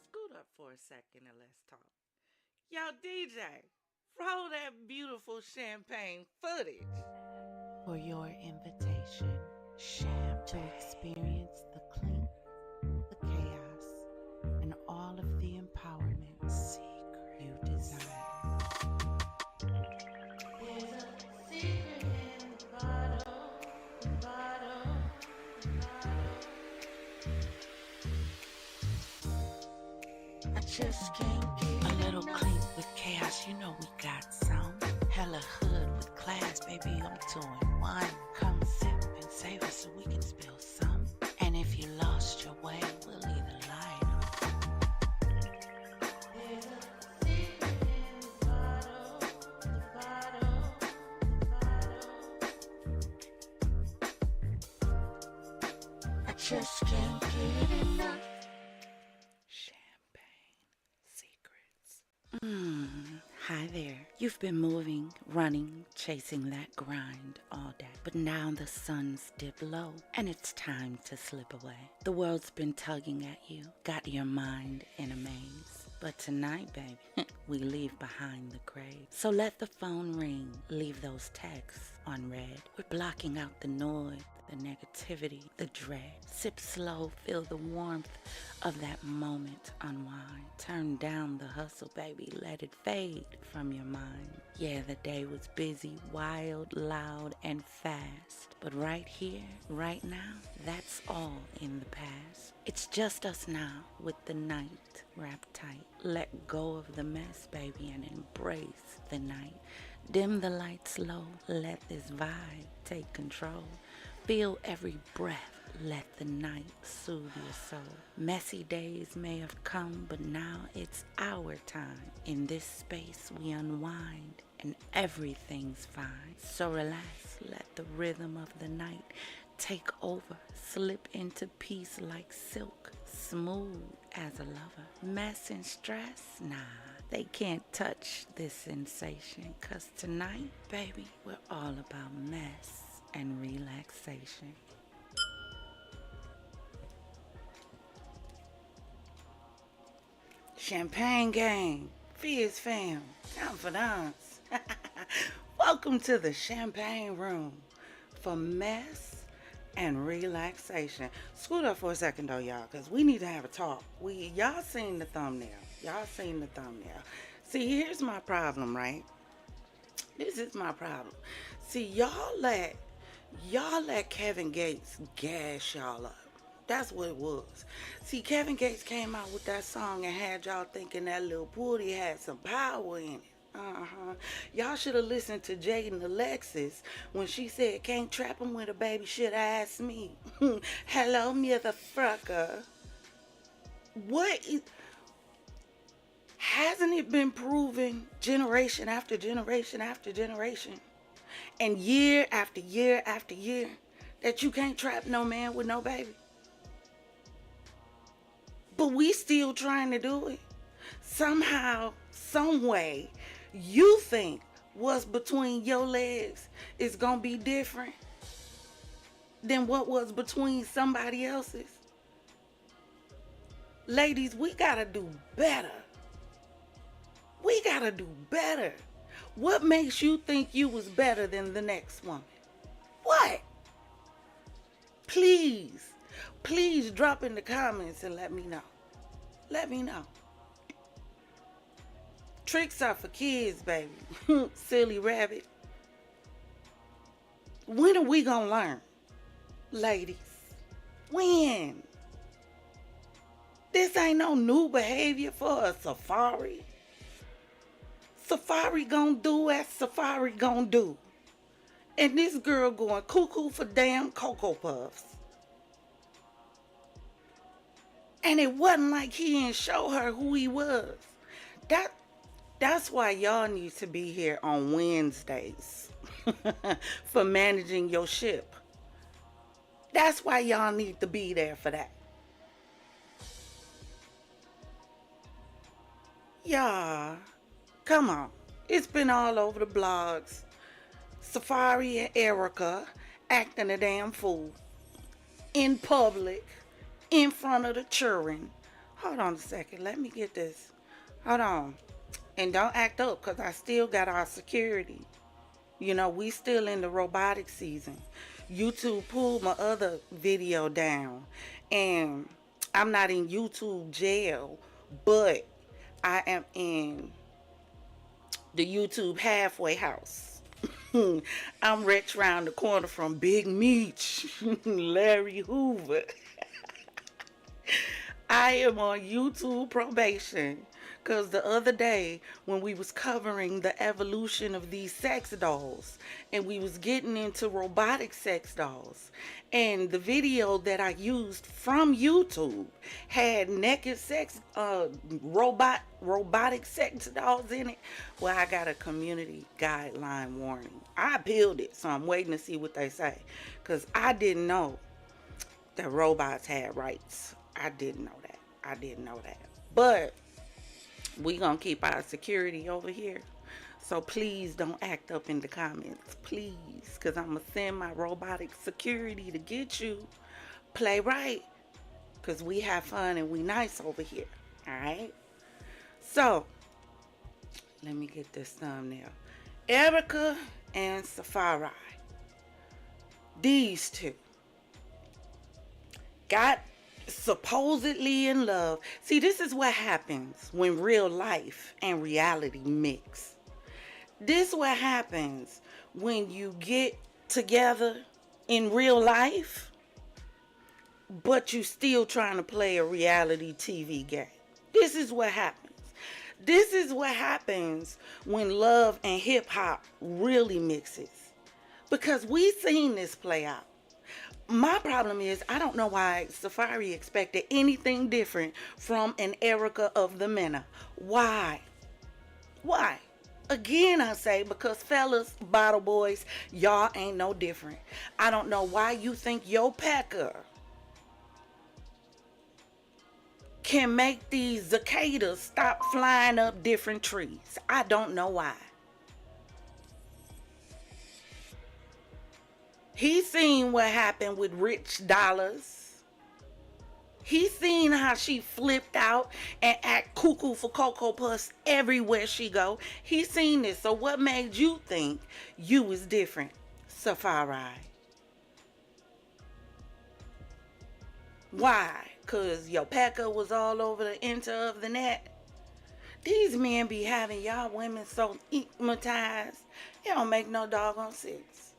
Scoot up for a second and let's talk. Yo, DJ, roll that beautiful champagne footage. For your invitation, Sham, to experience the clink, the chaos, and all of the empowerment you desire. There's a secret in the bottle, the bottle, the bottle. I just can't get a little clink with chaos. You know we got some. Hella hood with class, baby. I'm doing one. Come sip and savor so we can spill some. And if you lost your way, we'll leave the light on. There's a secret in the bottle, the bottle, the bottle. I just can't get enough. Champagne secrets. Hi there. You've been moving, running, chasing that grind all day. But now the sun's dipped low and it's time to slip away. The world's been tugging at you, got your mind in a maze. But tonight, baby, we leave behind the grave. So let the phone ring, leave those texts on red. We're blocking out the noise, the negativity, the dread. Sip slow, feel the warmth of that moment, unwind. Turn down the hustle, baby, let it fade from your mind. Yeah, the day was busy, wild, loud, and fast. But right here, right now, that's all in the past. It's just us now with the night wrapped tight. Let go of the mess, baby, and embrace the night. Dim the lights low, let this vibe take control. Feel every breath, let the night soothe your soul. Messy days may have come, but now it's our time. In this space we unwind and everything's fine. So relax, let the rhythm of the night take over. Slip into peace like silk, smooth as a lover. Mess and stress, nah, they can't touch this sensation. 'Cause tonight, baby, we're all about mess and relaxation. Champagne gang, FizzFam, Confidante. Welcome to the champagne room for mess and relaxation. Scoot up for a second though, y'all, because we need to have a talk. Y'all seen the thumbnail. See, here's my problem, right? This is my problem. See, y'all let Kevin Gates gas y'all up. That's what it was. See, Kevin Gates came out with that song and had y'all thinking that little booty had some power in it. Y'all should have listened to Jaden Alexis when she said, "Can't trap him with a baby, should ask me." Hello, motherfucker. Hasn't it been proven generation after generation after generation and year after year after year that you can't trap no man with no baby? But we still trying to do it. Somehow, some way, you think what's between your legs is going to be different than what was between somebody else's. Ladies, we got to do better. We got to do better. What makes you think you was better than the next woman? What? Please drop in the comments and let me know. Let me know. Tricks are for kids, baby. Silly rabbit. When are we gonna learn? Ladies, When? This ain't no new behavior for a Safaree. Safaree gonna do as Safaree gonna do. And this girl going cuckoo for damn Cocoa Puffs. And it wasn't like he didn't show her who he was. That's why y'all need to be here on Wednesdays for managing your ship. That's why y'all need to be there for that. Yeah, come on. It's been all over the blogs. Safaree and Erica acting a damn fool. In public. In front of the children. Hold on a second. Let me get this. Hold on. And don't act up because I still got our security. You know, we still in the robotic season. YouTube pulled my other video down. And I'm not in YouTube jail, but I am in the YouTube halfway house. I'm rich round the corner from Big Meech, Larry Hoover. I am on YouTube probation because the other day when we was covering the evolution of these sex dolls and we was getting into robotic sex dolls, and the video that I used from YouTube had naked sex robotic sex dolls in it. Well, I got a community guideline warning. I appealed it, so I'm waiting to see what they say, because I didn't know that robots had rights. I didn't know that. But we gonna keep our security over here. So please don't act up in the comments. Please. Because I'm gonna send my robotic security to get you. Play right. Because we have fun and we nice over here. Alright? So, let me get this thumbnail. Erica and Safaree. These two got supposedly in love. See, this is what happens when real life and reality mix. This is what happens when you get together in real life, but you still trying to play a reality TV game. This is what happens. This is what happens when love and hip hop really mixes. Because we've seen this play out. My problem is, I don't know why Safaree expected anything different from an Erica of the Mena. Why? Why? Again, I say, because fellas, bottle boys, y'all ain't no different. I don't know why you think your pecker can make these cicadas stop flying up different trees. I don't know why. He seen what happened with Rich Dollars. He seen how she flipped out and act cuckoo for Cocoa Puffs everywhere she go. He seen this. So what made you think you was different, Safaree? Why? Because your pecker was all over the enter of the net? These men be having y'all women so hypnotized, it don't make no doggone sense.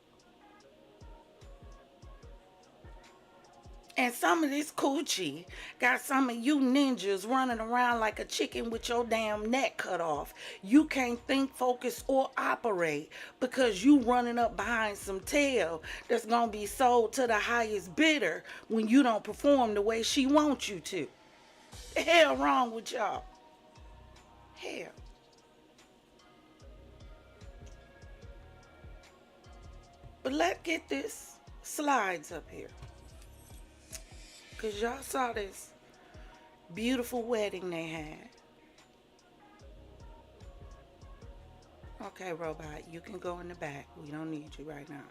And some of this coochie got some of you ninjas running around like a chicken with your damn neck cut off. You can't think, focus, or operate because you running up behind some tail that's going to be sold to the highest bidder when you don't perform the way she wants you to. The hell wrong with y'all? Hell. But let's get this slides up here. Because y'all saw this beautiful wedding they had. Okay, robot, you can go in the back. We don't need you right now.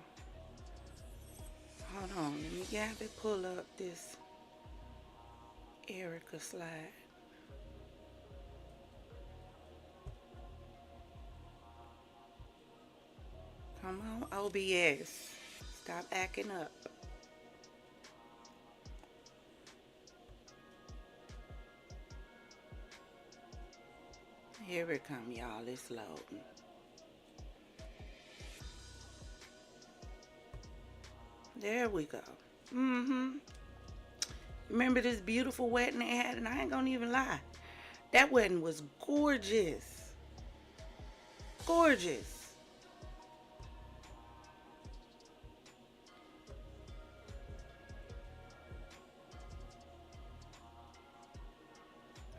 Hold on, let me have it pull up this Erica slide. Come on, OBS. Stop acting up. Here it come, y'all. It's loading. There we go. Remember this beautiful wedding they had? And I ain't gonna even lie. That wedding was gorgeous. Gorgeous.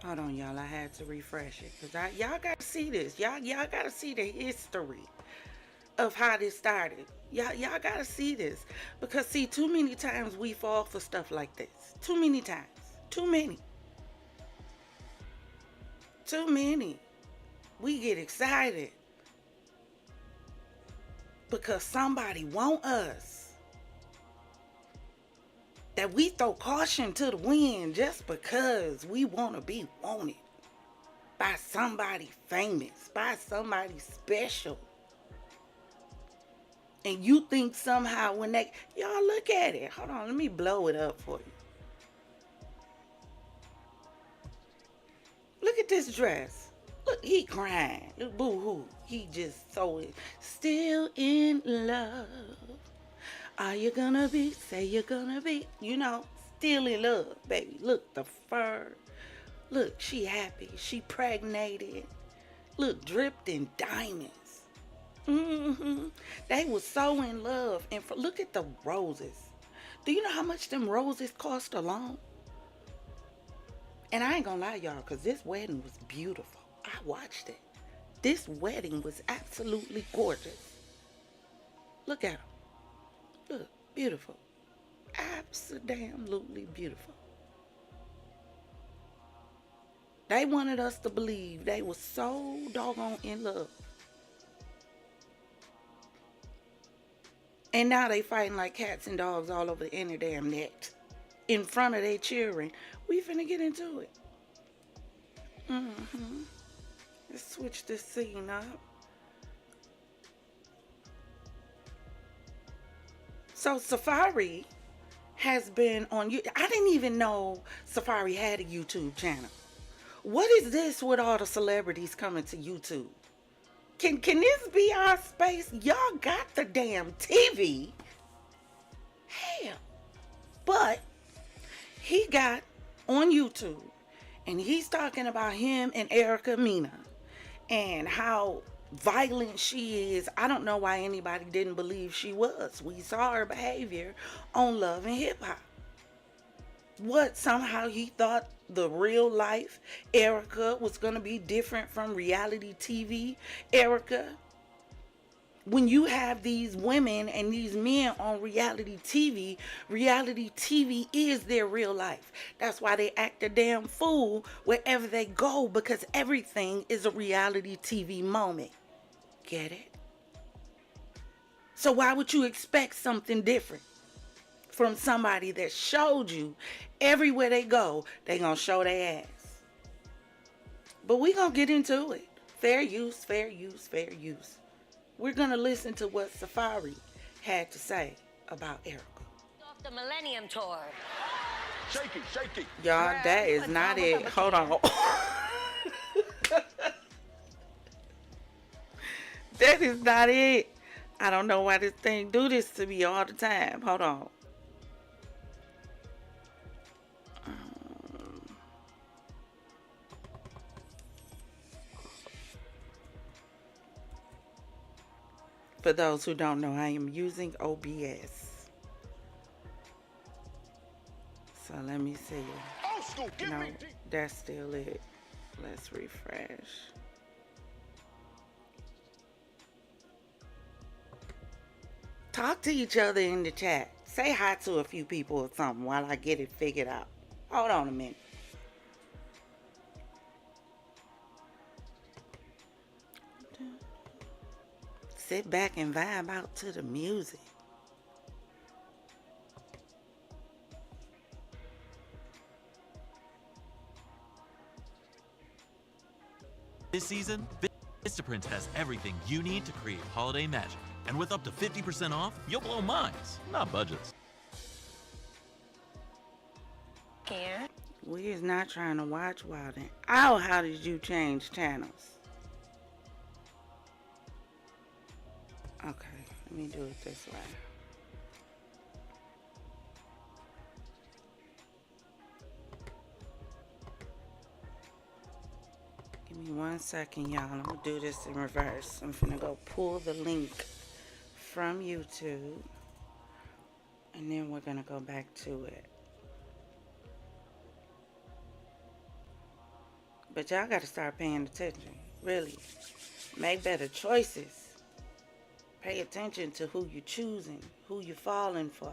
Hold on, y'all. I had to refresh it. Because y'all got to see this. Y'all got to see the history of how this started. Y'all got to see this. Because, see, too many times we fall for stuff like this. Too many times. Too many. Too many. We get excited because somebody want us. That we throw caution to the wind just because we want to be wanted by somebody famous, by somebody special. And you think somehow when y'all look at it. Hold on, let me blow it up for you. Look at this dress. Look, he crying. Boo-hoo. He just so still in love. Are you gonna be? Say you're gonna be. You know, still in love, baby. Look, the fur. Look, she happy. She pregnated. Look, dripped in diamonds. They was so in love. And look at the roses. Do you know how much them roses cost alone? And I ain't gonna lie, y'all, because this wedding was beautiful. I watched it. This wedding was absolutely gorgeous. Look at them. Look, beautiful. Absolutely beautiful. They wanted us to believe they were so doggone in love. And now they fighting like cats and dogs all over the inner damn net. In front of their children. We finna get into it. Let's switch this scene up. So Safaree has been on YouTube. I didn't even know Safaree had a YouTube channel. What is this with all the celebrities coming to YouTube? Can this be our space? Y'all got the damn TV. Hell. But he got on YouTube and he's talking about him and Mena and how violent she is. I don't know why anybody didn't believe she was. We saw her behavior on Love and Hip Hop. What, somehow he thought the real life Erica was going to be different from reality TV Erica? When you have these women and these men on reality TV is their real life. That's why they act a damn fool wherever they go, because everything is a reality TV moment. Get it? So why would you expect something different from somebody that showed you everywhere they go, they gonna show their ass? But we gonna get into it. Fair use, fair use, fair use. We're going to listen to what Safaree had to say about Erica. Off the Millennium Tour. Shaky, shaky. Y'all, that is not it. Hold on. That is not it. I don't know why this thing do this to me all the time. Hold on. For those who don't know, I am using OBS. So let me see. Old school, give No, me that's still it. Let's refresh. Talk to each other in the chat. Say hi to a few people or something while I get it figured out. Hold on a minute. Sit back and vibe out to the music. This season, Vistaprint has everything you need to create holiday magic. And with up to 50% off, you'll blow minds, not budgets. Here. We is not trying to watch Wilden. Oh, how did you change channels? Okay, let me do it this way. Give me 1 second, y'all. I'm gonna do this in reverse. I'm finna go pull the link from YouTube, and then we're gonna go back to it. But y'all gotta start paying attention. Really. Make better choices. Pay attention to who you're choosing, who you're falling for.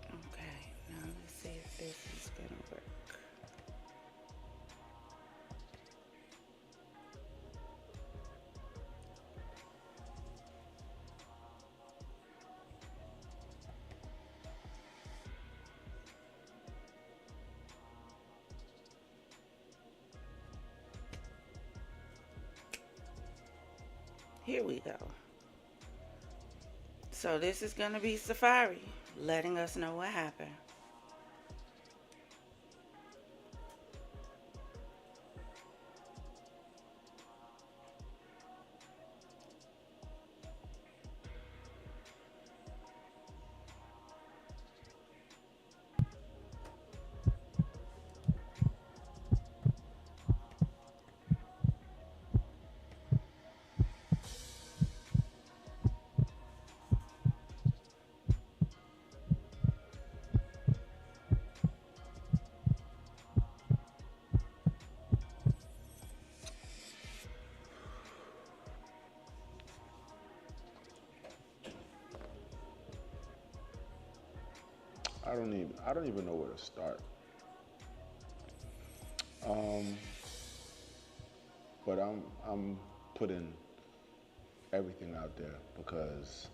Okay, now let's see if this is gonna work. Here we go. So this is gonna be Safaree letting us know what happened. I don't even know where to start. But I'm putting everything out there because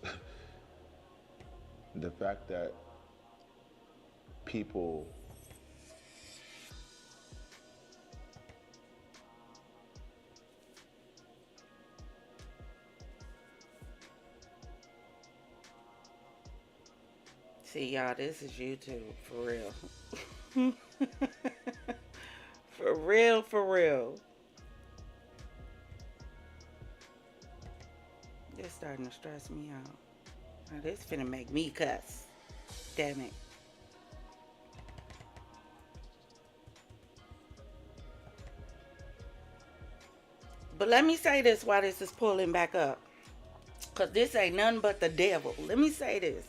the fact that people See, y'all, this is YouTube for real. For real, for real. This starting to stress me out. Now, this finna make me cuss. Damn it. But let me say this while this is pulling back up. Because this ain't nothing but the devil. Let me say this.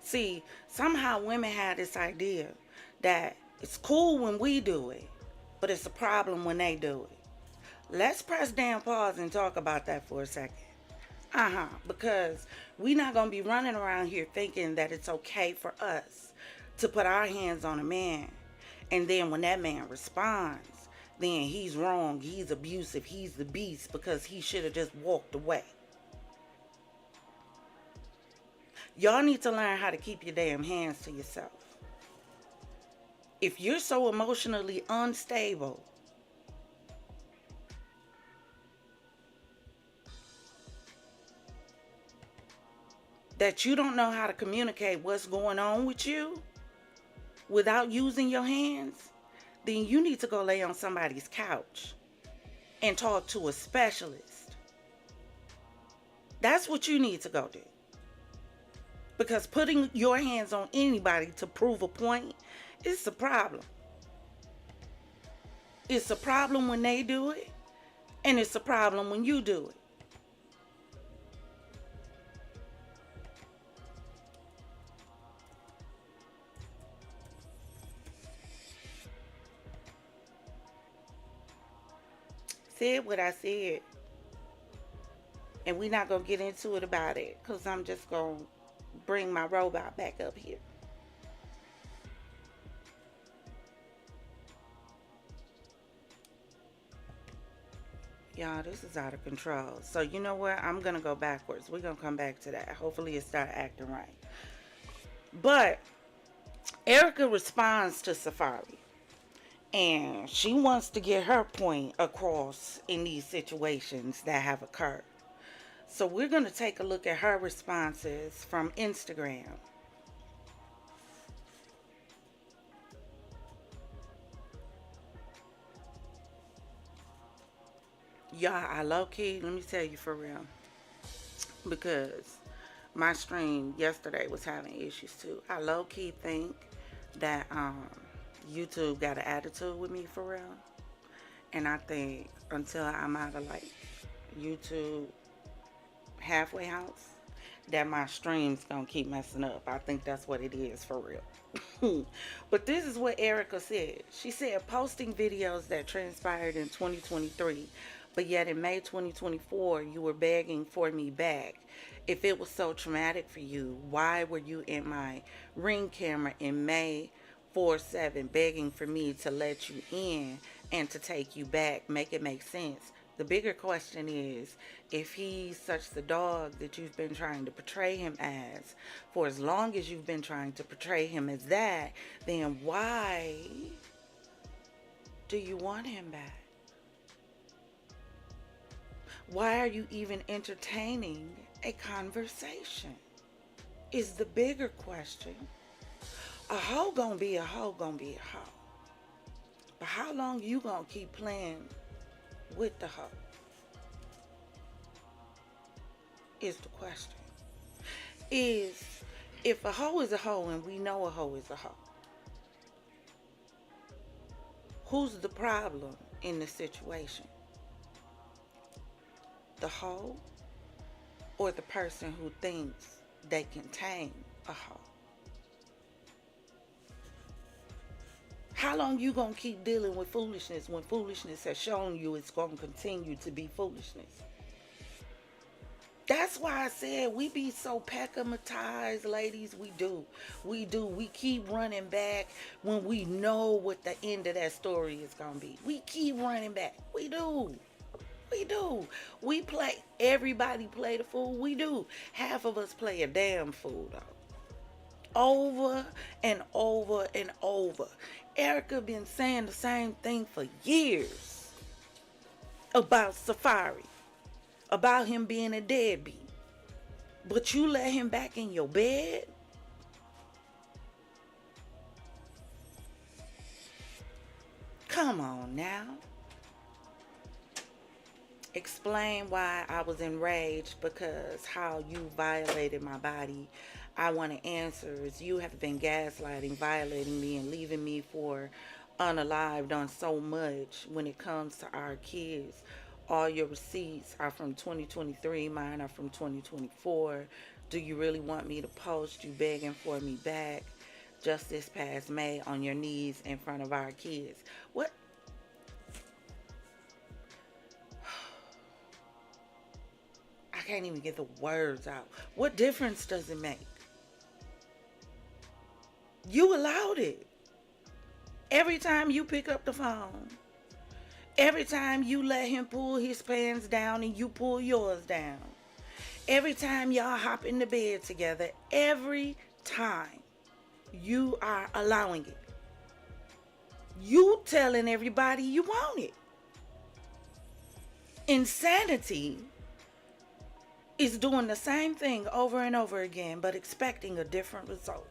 See, somehow women have this idea that it's cool when we do it, but it's a problem when they do it. Let's press down pause and talk about that for a second. Because we not going to be running around here thinking that it's okay for us to put our hands on a man. And then when that man responds, then he's wrong, he's abusive, he's the beast because he should have just walked away. Y'all need to learn how to keep your damn hands to yourself. If you're so emotionally unstable, that you don't know how to communicate what's going on with you without using your hands, then you need to go lay on somebody's couch and talk to a specialist. That's what you need to go do. Because putting your hands on anybody to prove a point is a problem. It's a problem when they do it, and it's a problem when you do it. Said what I said. And we're not going to get into it about it because I'm just going to bring my robot back up here. Y'all, this is out of control. So you know what? I'm going to go backwards. We're going to come back to that. Hopefully it start acting right. But Erica responds to Safaree. And she wants to get her point across in these situations that have occurred. So we're going to take a look at her responses from Instagram. Y'all, I low-key, let me tell you for real, because my stream yesterday was having issues too. I low-key think that YouTube got an attitude with me for real. And I think until I'm out of like YouTube halfway house, that my stream's gonna keep messing up. I think that's what it is for real. But this is what Erica said. She said, posting videos that transpired in 2023, but yet in May 2024, you were begging for me back. If it was so traumatic for you, why were you in my Ring camera in May 4/7 begging for me to let you in and to take you back? Make it make sense. The bigger question is, if he's such the dog that you've been trying to portray him as, for as long as you've been trying to portray him as that, then why do you want him back? Why are you even entertaining a conversation? Is the bigger question. A hoe gonna be a hoe gonna be a hoe. But how long you gonna keep playing with the hoe is the question. Is, if a hoe is a hoe and we know a hoe is a hoe, who's the problem in the situation? The hoe or the person who thinks they can tame a hoe? How long you gonna keep dealing with foolishness when foolishness has shown you it's gonna continue to be foolishness? That's why I said we be so peckamatized, ladies. We do. We keep running back when we know what the end of that story is gonna be. We keep running back. We do. We play, everybody play the fool. We do. Half of us play a damn fool though. Over and over and over. Erica been saying the same thing for years about Safaree, about him being a deadbeat. But you let him back in your bed? Come on now. Explain why I was enraged because how you violated my body. I want to answer is you have been gaslighting, violating me, and leaving me for unalived on so much when it comes to our kids. All your receipts are from 2023. Mine are from 2024. Do you really want me to post you begging for me back just this past May on your knees in front of our kids? What? I can't even get the words out. What difference does it make? You allowed it. Every time you pick up the phone, every time you let him pull his pants down and you pull yours down, every time y'all hop in the bed together, every time you are allowing it. You telling everybody you want it. Insanity is doing the same thing over and over again, but expecting a different result.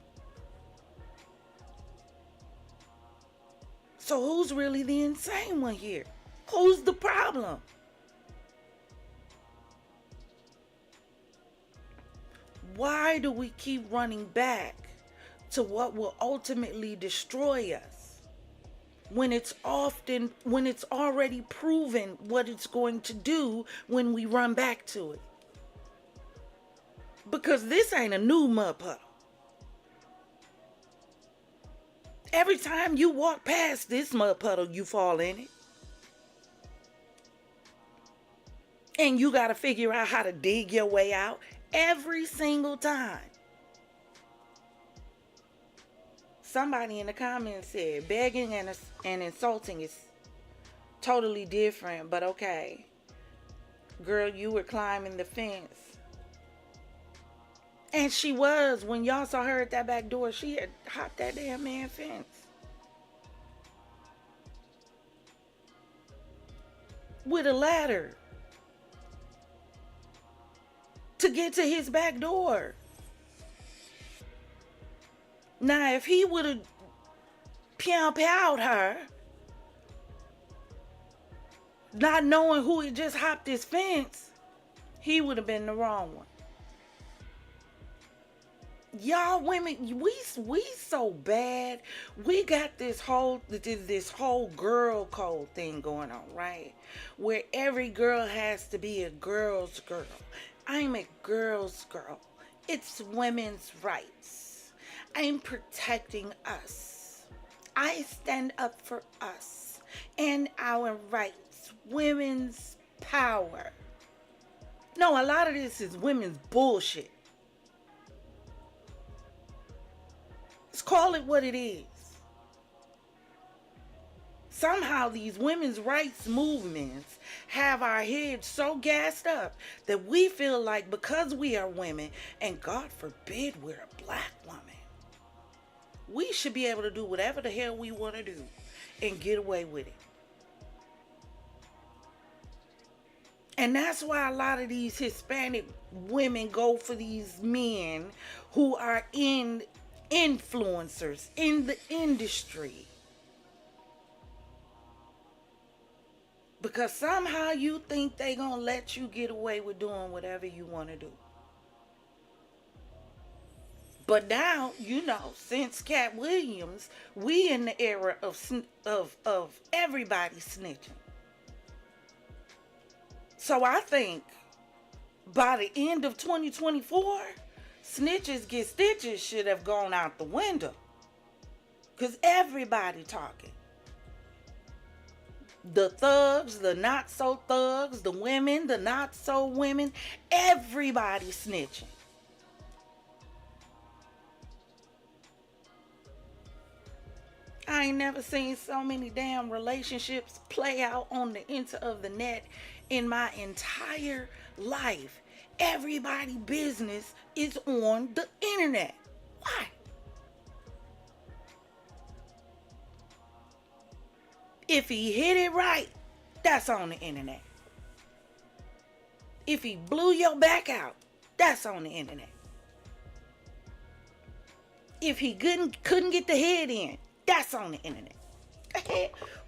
So who's really the insane one here? Who's the problem? Why do we keep running back to what will ultimately destroy us when it's already proven what it's going to do when we run back to it? Because this ain't a new mud puddle. Every time you walk past this mud puddle, you fall in it. And you got to figure out how to dig your way out every single time. Somebody in the comments said begging and insulting is totally different, but okay. Girl, you were climbing the fence. And she was. When y'all saw her at that back door, she had hopped that damn man fence. with a ladder to get to his back door. Now, if he would have pow-powed her, not knowing who had just hopped his fence, he would have been the wrong one. Y'all women, we so bad. We got this whole girl code thing going on, right? Where every girl has to be a girl's girl. I'm a girl's girl. It's women's rights. I'm protecting us. I stand up for us and our rights. Women's power. No, a lot of this is women's bullshit. Let's call it what it is. Somehow these women's rights movements have our heads so gassed up that we feel like because we are women, and God forbid we're a black woman, we should be able to do whatever the hell we want to do and get away with it. And that's why a lot of these Hispanic women go for these men who are influencers in the industry. Because somehow you think they gonna let you get away with doing whatever you want to do. But now, since Cat Williams, we in the era of everybody snitching. So I think by the end of 2024, snitches get stitches should have gone out the window. Because everybody talking. The thugs, the not so thugs, the women, the not so women, everybody snitching. I ain't never seen so many damn relationships play out on the internet in my entire life. Everybody business is on the internet. Why? If he hit it right, that's on the internet. If he blew your back out, that's on the internet. If he couldn't get the head in, that's on the internet.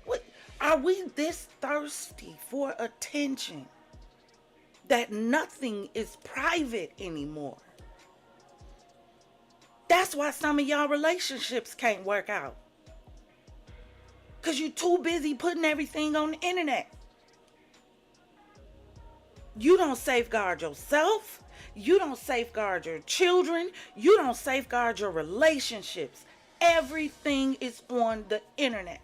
What? Are we this thirsty for attention that nothing is private anymore? That's why some of y'all relationships can't work out. Because you're too busy putting everything on the internet. You don't safeguard yourself. You don't safeguard your children. You don't safeguard your relationships. Everything is on the internet.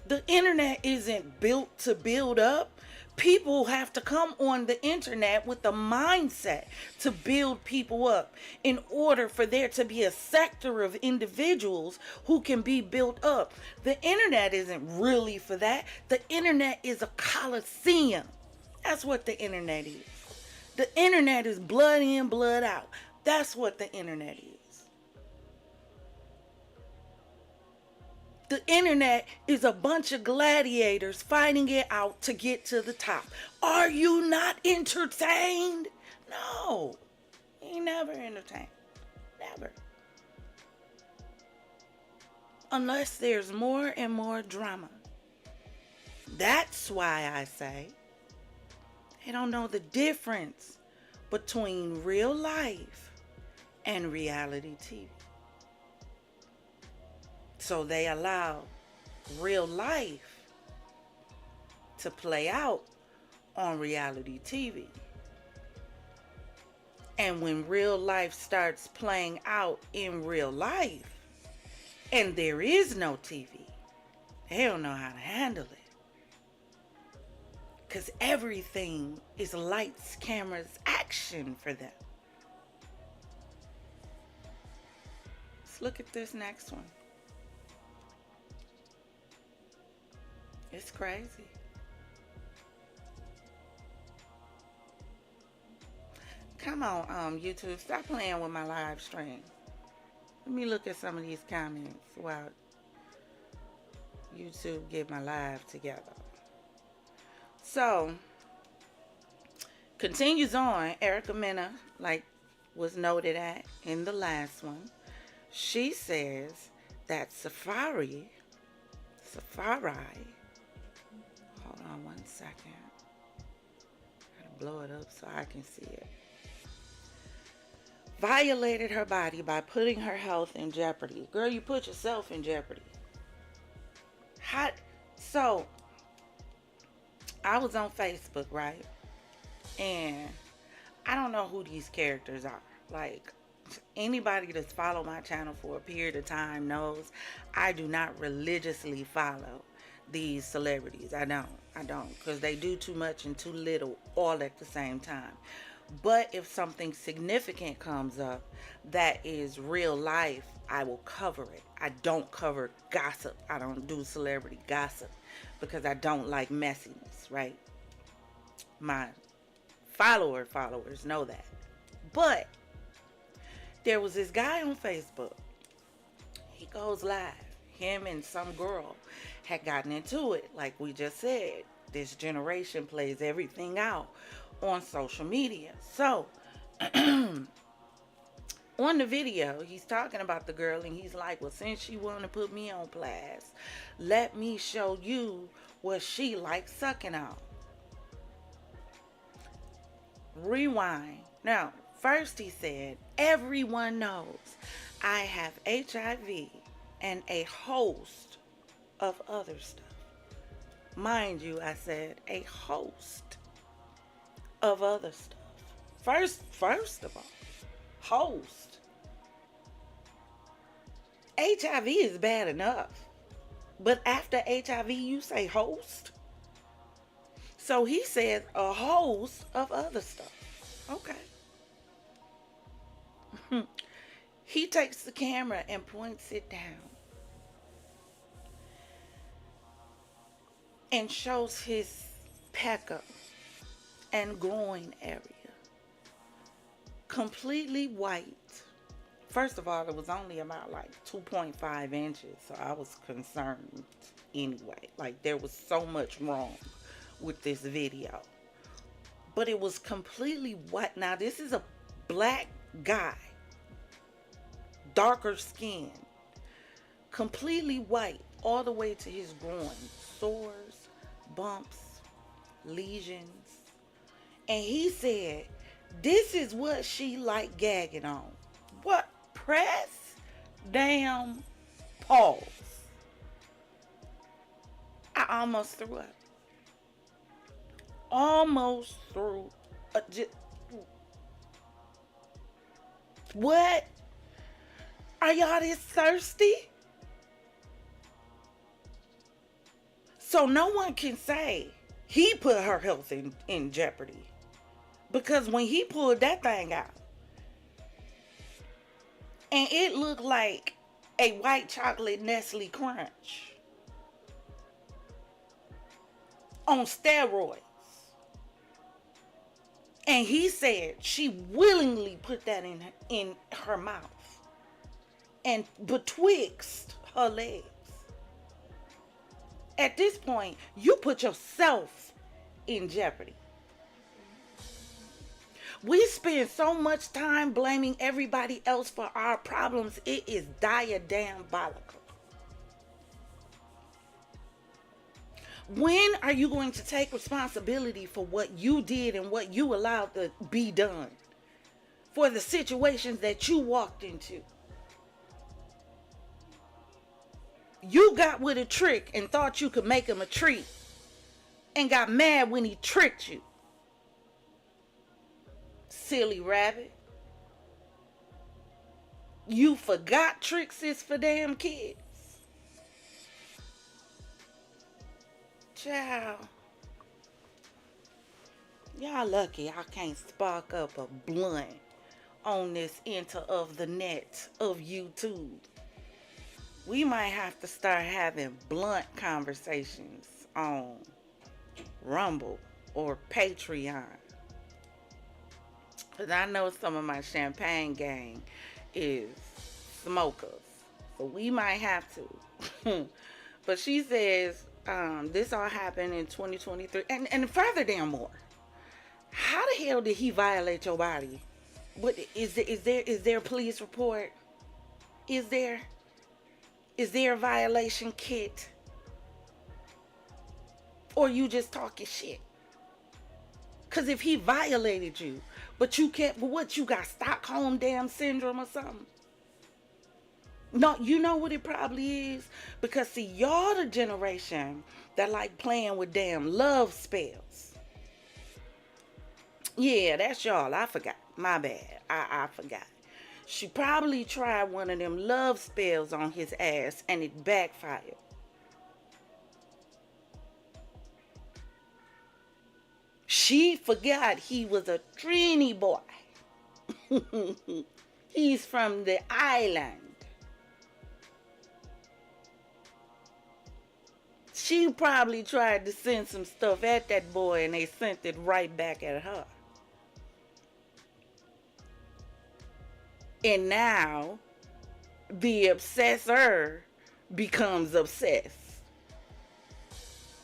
The internet isn't built to build up. People have to come on the internet with the mindset to build people up in order for there to be a sector of individuals who can be built up. The internet isn't really for that. The internet is a coliseum. That's what the internet is. The internet is blood in, blood out. That's what the internet is. The internet is a bunch of gladiators fighting it out to get to the top. Are you not entertained? No. You ain't never entertained. Never. Unless there's more and more drama. That's why I say they don't know the difference between real life and reality TV. So they allow real life to play out on reality TV. And when real life starts playing out in real life, and there is no TV, they don't know how to handle it. Because everything is lights, cameras, action for them. Let's look at this next one. It's crazy. Come on, YouTube, stop playing with my live stream. Let me look at some of these comments while YouTube get my live together. So, continues on. Erica Mena, like was noted at in the last one, she says that Safaree, hold on one second. Gotta blow it up so I can see it. Violated her body by putting her health in jeopardy. Girl, you put yourself in jeopardy. So, I was on Facebook, right? And I don't know who these characters are. Like, anybody that's followed my channel for a period of time knows I do not religiously follow these celebrities. I don't. Because they do too much and too little all at the same time. But if something significant comes up that is real life, I will cover it. I don't cover gossip. I don't do celebrity gossip because I don't like messiness, right? My followers know that. But there was this guy on Facebook. He goes live. Him and some girl had gotten into it. Like we just said, this generation plays everything out on social media. So, on the video, he's talking about the girl and he's like, well, since you want to put me on blast, let me show you what she likes sucking on. Rewind. Now, first he said, everyone knows I have HIV and a host of other stuff. Mind you, I said a host of other stuff. First of all, host. HIV is bad enough. But after HIV, you say host? So he said a host of other stuff. Okay. He takes the camera and points it down. And shows his pecker and groin area. Completely white. First of all, it was only about like 2.5 inches. So I was concerned anyway. Like there was so much wrong with this video. But it was completely white. Now this is a black guy. Darker skin. Completely white. All the way to his groin. Sores, bumps, lesions. And he said, this is what she like gagging on. What? Press? Damn pause. I almost threw up. Almost threw up. What? Are y'all this thirsty? So no one can say he put her health in jeopardy. Because when he pulled that thing out, and it looked like a white chocolate Nestle Crunch on steroids. And he said she willingly put that in her mouth and betwixt her legs. At this point, you put yourself in jeopardy. We spend so much time blaming everybody else for our problems. It is diabolical. When are you going to take responsibility for what you did and what you allowed to be done? For the situations that you walked into? You got with a trick and thought you could make him a treat and got mad when he tricked you. Silly rabbit. You forgot tricks is for damn kids. Child. Y'all lucky I can't spark up a blunt on this enter of the net of YouTube. We might have to start having blunt conversations on Rumble or Patreon. Because I know some of my champagne gang is smokers. So we might have to But she says this all happened in 2023. And further damn more. How the hell did he violate your body? What is there a police report? Is there a violation kit? Or you just talking shit? Cause if he violated you, but you can't, but what, you got Stockholm damn syndrome or something? No, you know what it probably is? Because see, y'all the generation that like playing with damn love spells. Yeah, that's y'all. I forgot. My bad. I forgot. She probably tried one of them love spells on his ass and it backfired. She forgot he was a Trini boy. He's from the island. She probably tried to send some stuff at that boy and they sent it right back at her. And now the obsessor becomes obsessed.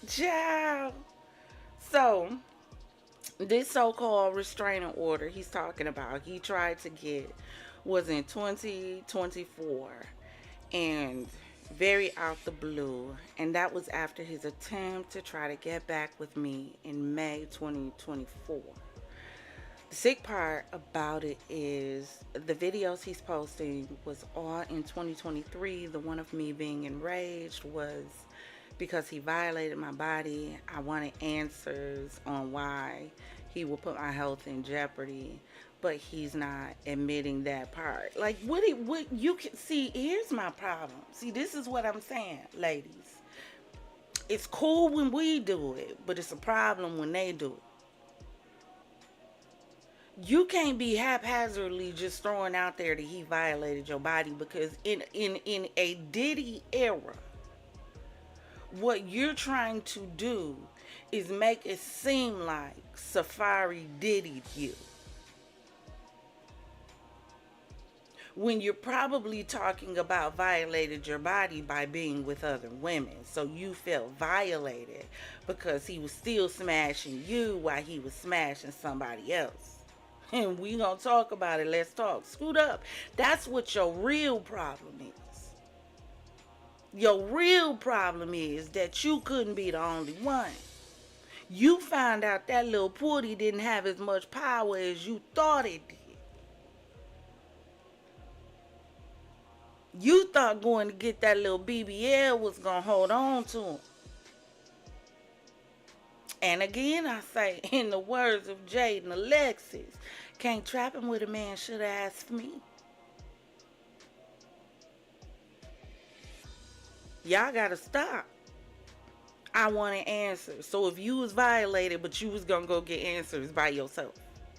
Child. So this so-called restraining order he's talking about, he tried to get, was in 2024 and very out the blue, and that was after his attempt to try to get back with me in May 2024. The sick part about it is the videos he's posting was all in 2023. The one of me being enraged was because he violated my body. I wanted answers on why he will put my health in jeopardy, but he's not admitting that part. Like, what you can see, here's my problem. See, this is what I'm saying, ladies. It's cool when we do it, but it's a problem when they do it. You can't be haphazardly just throwing out there that he violated your body, because in a Diddy era, what you're trying to do is make it seem like Safaree diddied you, when you're probably talking about violated your body by being with other women. So you felt violated because he was still smashing you while he was smashing somebody else. And we gonna talk about it. Let's talk. Scoot up. That's what your real problem is. Your real problem is that you couldn't be the only one. You found out that little putty didn't have as much power as you thought it did. You thought going to get that little BBL was going to hold on to him. And again, I say, in the words of Jade and Alexis, can't trap him with a man, should have asked me. Y'all got to stop. I wanted answers. So if you was violated, but you was going to go get answers by yourself,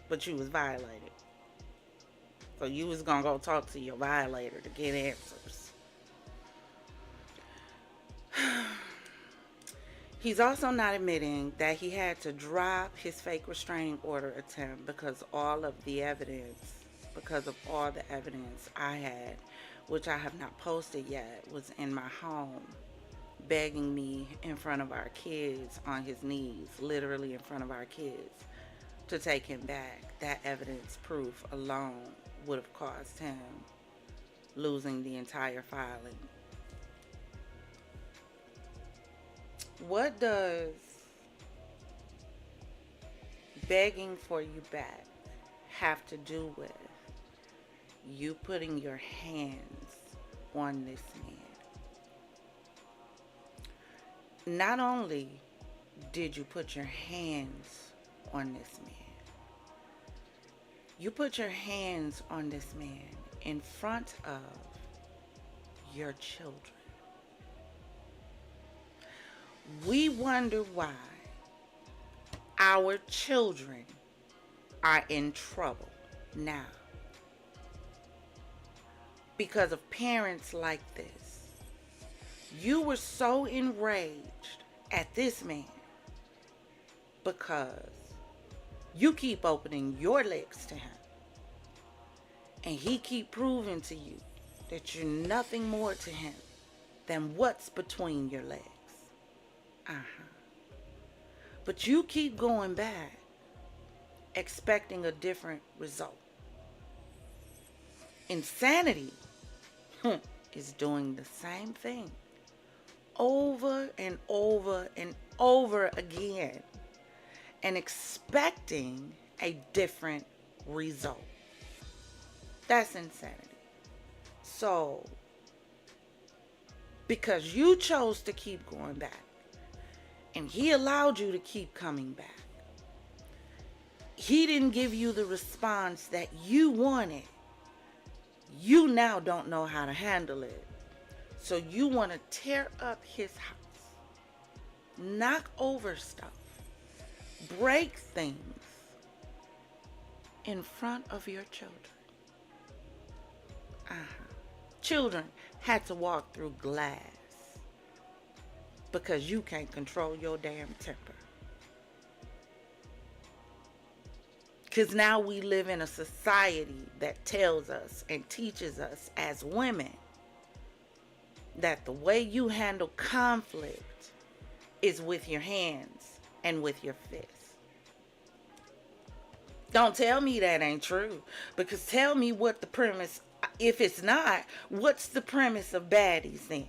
but you was violated. So you was going to go talk to your violator to get answers. He's also not admitting that he had to drop his fake restraining order attempt because of all the evidence I had, which I have not posted yet, was in my home, begging me in front of our kids on his knees, literally in front of our kids, to take him back. That evidence proof alone would have caused him losing the entire filing. What does begging for you back have to do with you putting your hands on this man? Not only did you put your hands on this man, you put your hands on this man in front of your children. We wonder why our children are in trouble now. Because of parents like this. You were so enraged at this man because you keep opening your legs to him. And he keep proving to you that you're nothing more to him than what's between your legs. Uh-huh. But you keep going back, expecting a different result. Insanity is doing the same thing over and over and over again and expecting a different result. That's insanity. So, because you chose to keep going back and he allowed you to keep coming back, he didn't give you the response that you wanted. You now don't know how to handle it. So you want to tear up his house, knock over stuff, break things in front of your children. Children had to walk through glass because you can't control your damn temper. Because now we live in a society that tells us and teaches us as women that the way you handle conflict is with your hands and with your fists. Don't tell me that ain't true. Because tell me what the premise, if it's not, what's the premise of baddies then?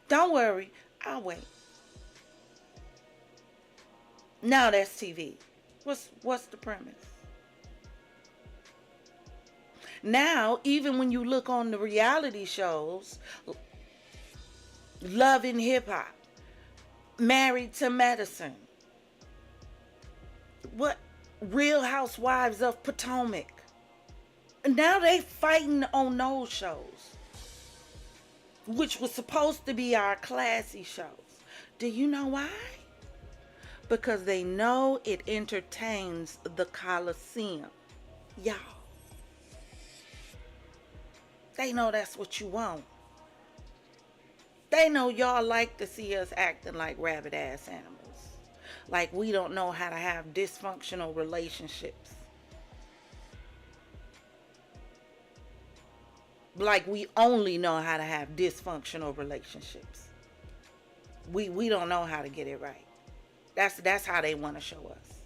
Don't worry, I'll wait. Now that's TV. What's the premise? Now, even when you look on the reality shows, Love and Hip Hop, Married to Medicine, what Real Housewives of Potomac, now they fighting on those shows, which was supposed to be our classy shows. Do you know why? Because they know it entertains the Coliseum. Y'all. They know that's what you want. They know y'all like to see us acting like rabbit ass animals. Like we don't know how to have dysfunctional relationships. Like we only know how to have dysfunctional relationships. We don't know how to get it right. That's how they want to show us.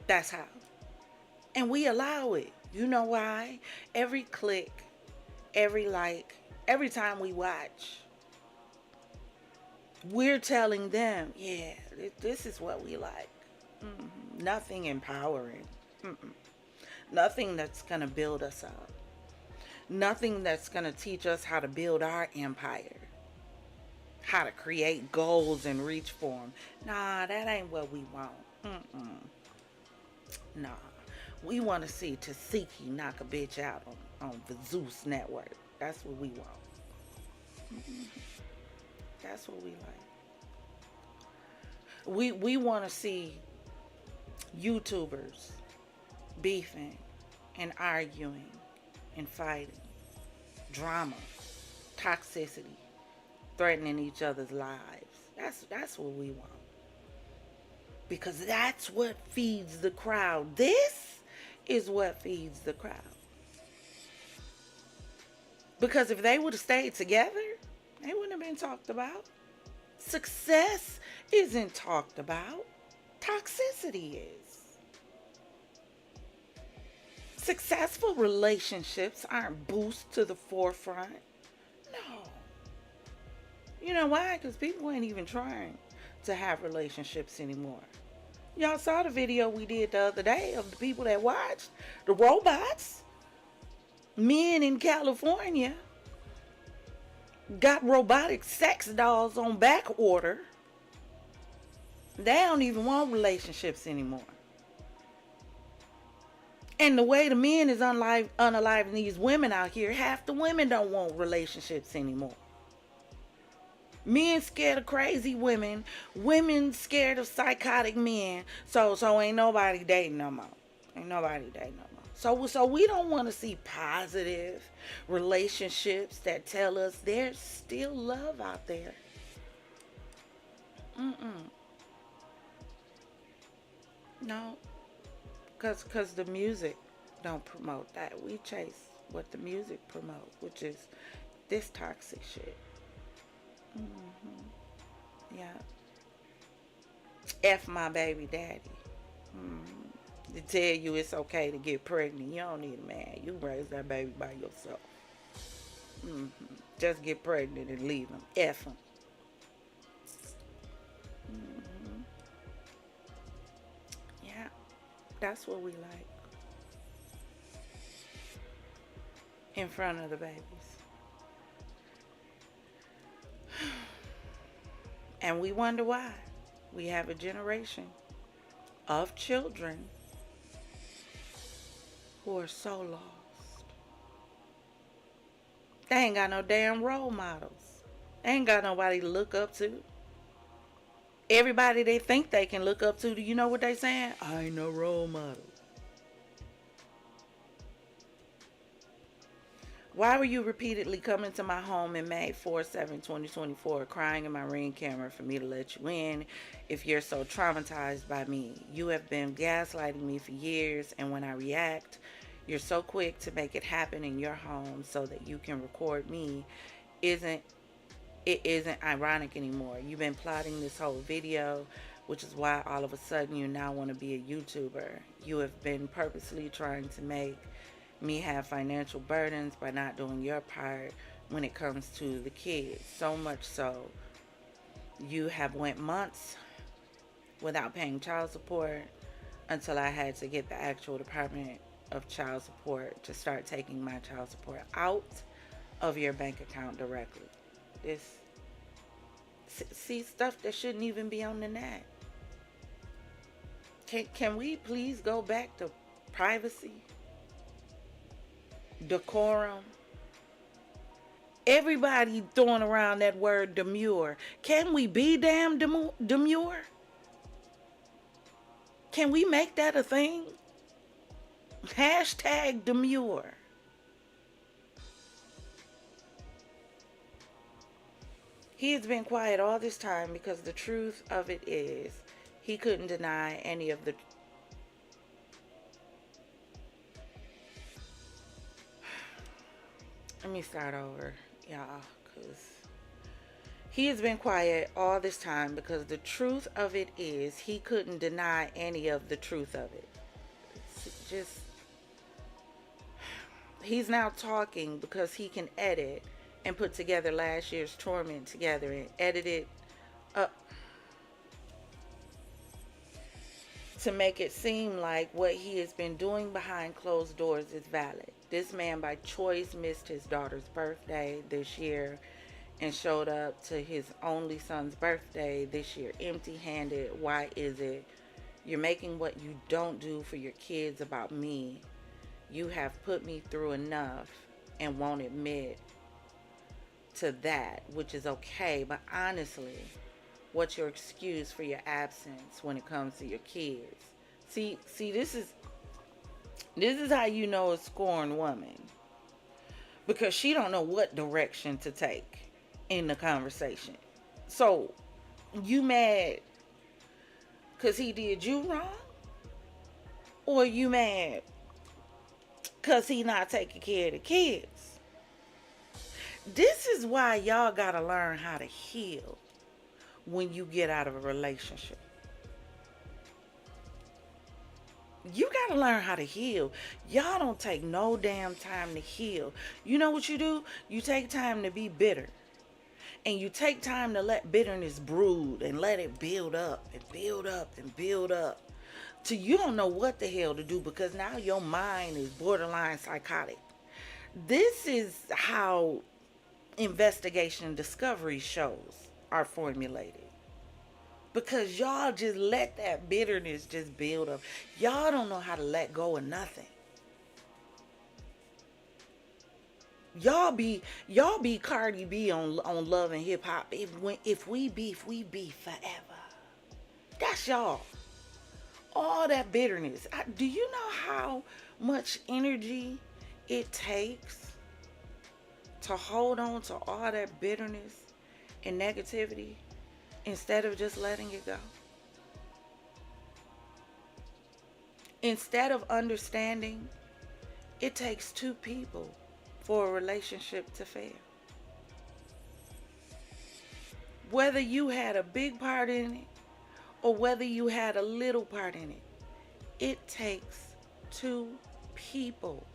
That's how. And we allow it. You know why? Every click, every like, every time we watch, we're telling them, yeah, this is what we like. Nothing empowering. Nothing that's going to build us up. Nothing that's going to teach us how to build our empire. How to create goals and reach for them. Nah, that ain't what we want. Nah. We want to see Tasiki knock a bitch out on the Zeus network. That's what we want. That's what we like. We want to see YouTubers beefing and arguing and fighting. Drama. Toxicity. Threatening each other's lives. That's what we want. Because that's what feeds the crowd. This is what feeds the crowd. Because if they would have stayed together, they wouldn't have been talked about. Success isn't talked about. Toxicity is. Successful relationships aren't boosted to the forefront. No. You know why? Because people ain't even trying to have relationships anymore. Y'all saw the video we did the other day of the people that watched the robots. Men in California got robotic sex dolls on back order. They don't even want relationships anymore. And the way the men is unaliving these women out here, half the women don't want relationships anymore. Men scared of crazy women. Women scared of psychotic men. So ain't nobody dating no more. Ain't nobody dating no more. So we don't want to see positive relationships that tell us there's still love out there. No. Because the music don't promote that. We chase what the music promotes, which is This toxic shit. Yeah. F my baby daddy. To tell you it's okay to get pregnant. You don't need a man. You raise that baby by yourself. Just get pregnant and leave him. F him. Yeah. That's what we like. In front of the babies. And we wonder why. We have a generation of children who are so lost. They ain't got no damn role models. They ain't got nobody to look up to. Everybody they think they can look up to, do you know what they saying? I ain't no role model. Why were you repeatedly coming to my home in May 4/7/2024, crying in my Ring camera for me to let you in if you're so traumatized by me? You have been gaslighting me for years, and when I react, you're so quick to make it happen in your home so that you can record me. It isn't ironic anymore. You've been plotting this whole video, which is why all of a sudden you now want to be a YouTuber. You have been purposely trying to make me have financial burdens by not doing your part when it comes to the kids. So much so, you have went months without paying child support until I had to get the actual Department of Child Support to start taking my child support out of your bank account directly. This, see, stuff that shouldn't even be on the net. Can we please go back to privacy? Decorum. Everybody throwing around that word demure. Can we be damn demure? Can we make that a thing? Hashtag demure. He has been quiet all this time because the truth of it is he couldn't deny any of the Let me start over, y'all, because he has been quiet all this time because the truth of it is he couldn't deny any of the truth of it. He's now talking because he can edit and put together last year's torment together and edit it up to make it seem like what he has been doing behind closed doors is valid. This man by choice missed his daughter's birthday this year and showed up to his only son's birthday this year empty-handed. Why is it? You're making what you don't do for your kids about me. You have put me through enough and won't admit to that, which is okay. But honestly, what's your excuse for your absence when it comes to your kids? See, this is how you know a scorned woman. Because she don't know what direction to take in the conversation. So, you mad because he did you wrong? Or you mad because he not taking care of the kids? This is why y'all gotta learn how to heal when you get out of a relationship. You gotta learn how to heal. Y'all don't take no damn time to heal. You know what you do? You take time to be bitter. And you take time to let bitterness brood and let it build up and build up and build up. Till you don't know what the hell to do because now your mind is borderline psychotic. This is how investigation and discovery shows are formulated. Because y'all just let that bitterness just build up. Y'all don't know how to let go of nothing. Y'all be Cardi B on Love and Hip Hop. If we beef forever. That's y'all. All that bitterness. Do you know how much energy it takes to hold on to all that bitterness and negativity instead of just letting it go? Instead of understanding, it takes two people for a relationship to fail. whether you had a big part in it or whether you had a little part in it, it takes two people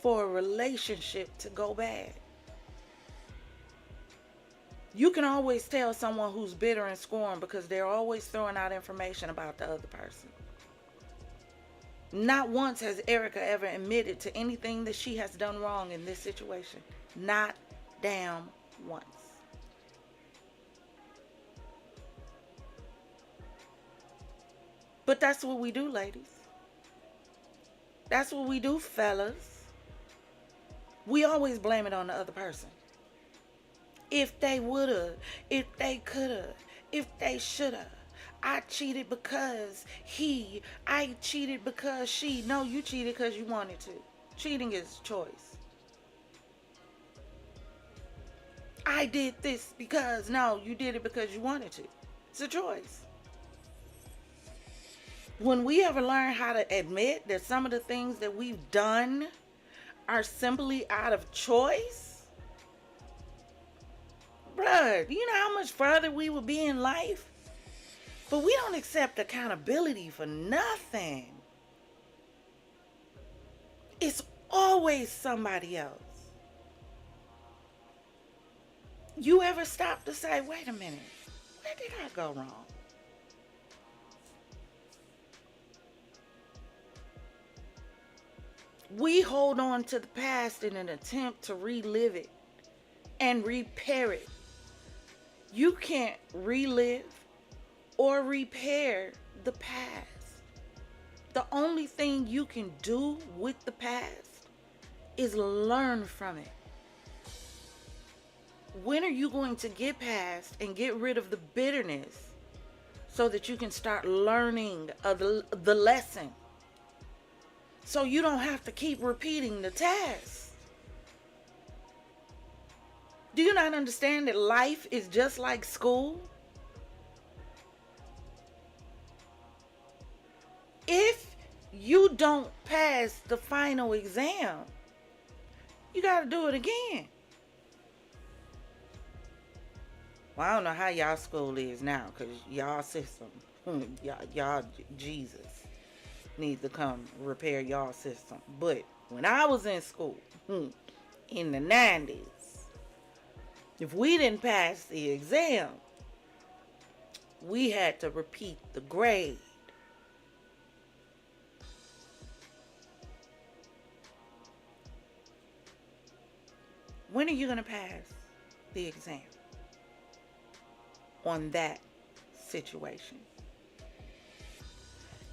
for a relationship to go bad. You can always tell someone who's bitter and scorned because they're always throwing out information about the other person. Not once has Erica ever admitted to anything that she has done wrong in this situation. Not damn once. But that's what we do, ladies. That's what we do, fellas. We always blame it on the other person. If they woulda, if they coulda, if they shoulda. I cheated because I cheated because she. No, you cheated because you wanted to. Cheating is choice. I did this because, no, you did it because you wanted to. It's a choice. When we ever learn how to admit that some of the things that we've done are simply out of choice, bruh, you know how much further we would be in life? But we don't accept accountability for nothing. It's always somebody else. You ever stop to say, wait a minute, where did I go wrong? We hold on to the past in an attempt to relive it and repair it. You can't relive or repair the past. The only thing you can do with the past is learn from it. When are you going to get past and get rid of the bitterness so that you can start learning the lesson? So you don't have to keep repeating the test. Do you not understand that life is just like school? If you don't pass the final exam, you got to do it again. Well, I don't know how y'all school is now, because y'all system, y'all Jesus need to come repair y'all system. But when I was in school, in the 90s, if we didn't pass the exam, we had to repeat the grade. When are you going to pass the exam on that situation?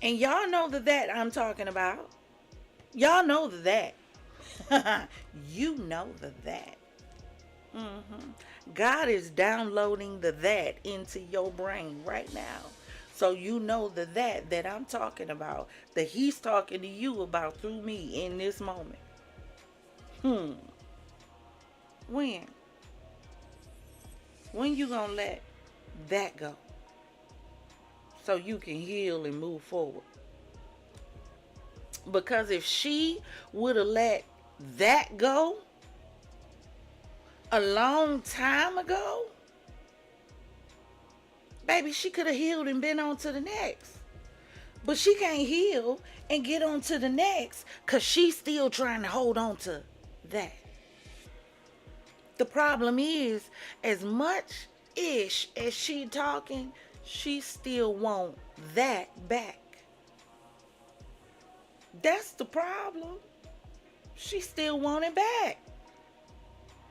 And y'all know that I'm talking about. Y'all know that. You know that. God is downloading that into your brain right now. So you know that I'm talking about, that he's talking to you about through me in this moment. When you gonna let that go so you can heal and move forward? Because if she would have let that go a long time ago, baby, she could have healed and been on to the next. But she can't heal and get on to the next because she's still trying to hold on to that. The problem is, as much ish as she talking, she still want that back. That's the problem. She still want it back.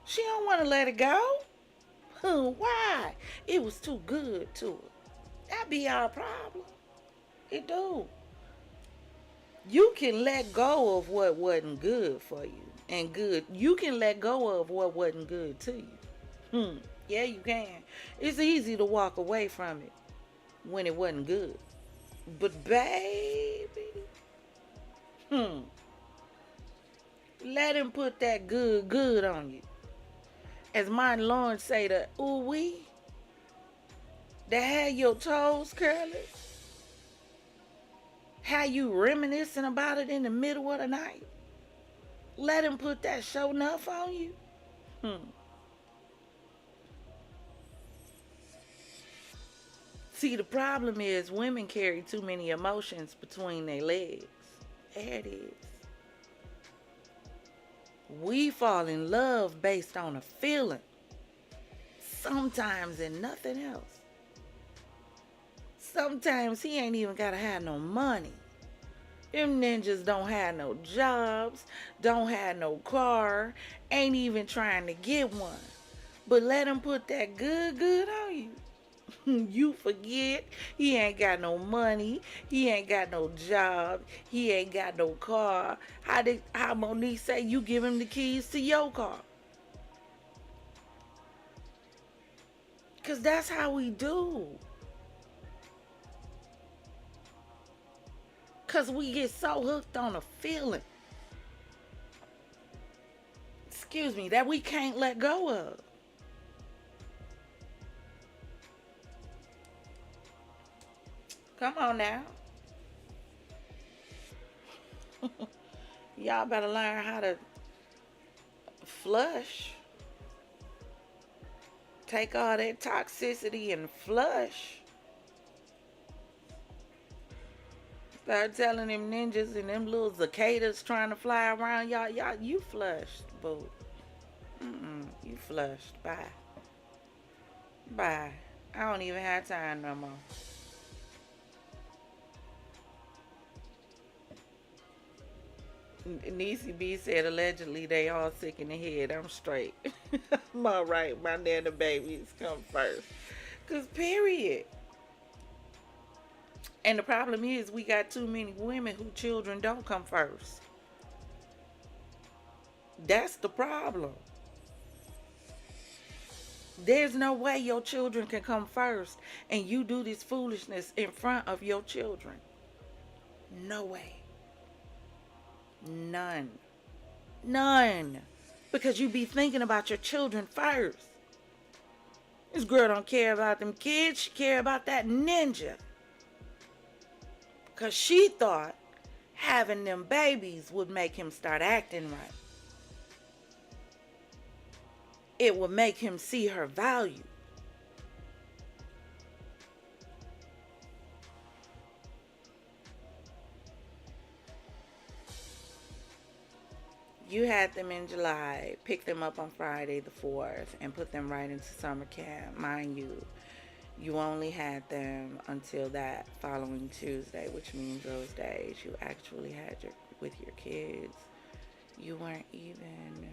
She don't want to let it go. Why? It was too good to her. That be our problem. It do. You can let go of what wasn't good for you. And good. You can let go of what wasn't good to you. Yeah, you can. It's easy to walk away from it when it wasn't good. But baby, let him put that good on you. As Martin Lawrence say, the ooh-wee that had your toes curly, how you reminiscing about it in the middle of the night. Let him put that show enough on you. See, the problem is women carry too many emotions between their legs. There it is. We fall in love based on a feeling. Sometimes and nothing else. Sometimes he ain't even gotta have no money. Them ninjas don't have no jobs, don't have no car, ain't even trying to get one. But let him put that good on you. You forget he ain't got no money, he ain't got no job, he ain't got no car. How Monique say you give him the keys to your car? Cause that's how we do. Cause we get so hooked on a feeling. Excuse me, that we can't let go of. Come on now. Y'all better learn how to flush. Take all that toxicity and flush. Start telling them ninjas and them little cicadas trying to fly around y'all. You flushed, boo. You flushed. Bye. Bye. I don't even have time no more. Niecy B said allegedly they all sick in the head. I'm straight. I'm all right. My nana babies come first. Cause period. And the problem is we got too many women whose children don't come first. That's the problem. There's no way your children can come first and you do this foolishness in front of your children. No way. None. Because you be thinking about your children first. This girl don't care about them kids. She care about that ninja. Because she thought having them babies would make him start acting right. It would make him see her value. You had them in July, picked them up on Friday the 4th, and put them right into summer camp. Mind you, you only had them until that following Tuesday, which means those days you actually had with your kids. You weren't even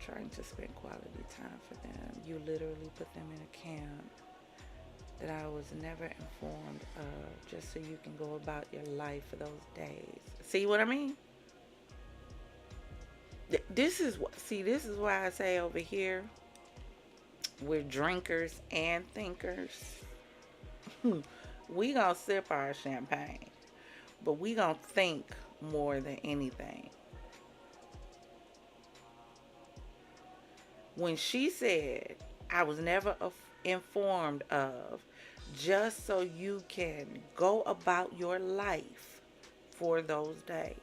trying to spend quality time for them. You literally put them in a camp that I was never informed of, just so you can go about your life for those days. See what I mean? This is why I say over here, we're drinkers and thinkers. We gonna sip our champagne, but we gonna think more than anything. When she said, I was never informed of, just so you can go about your life for those days.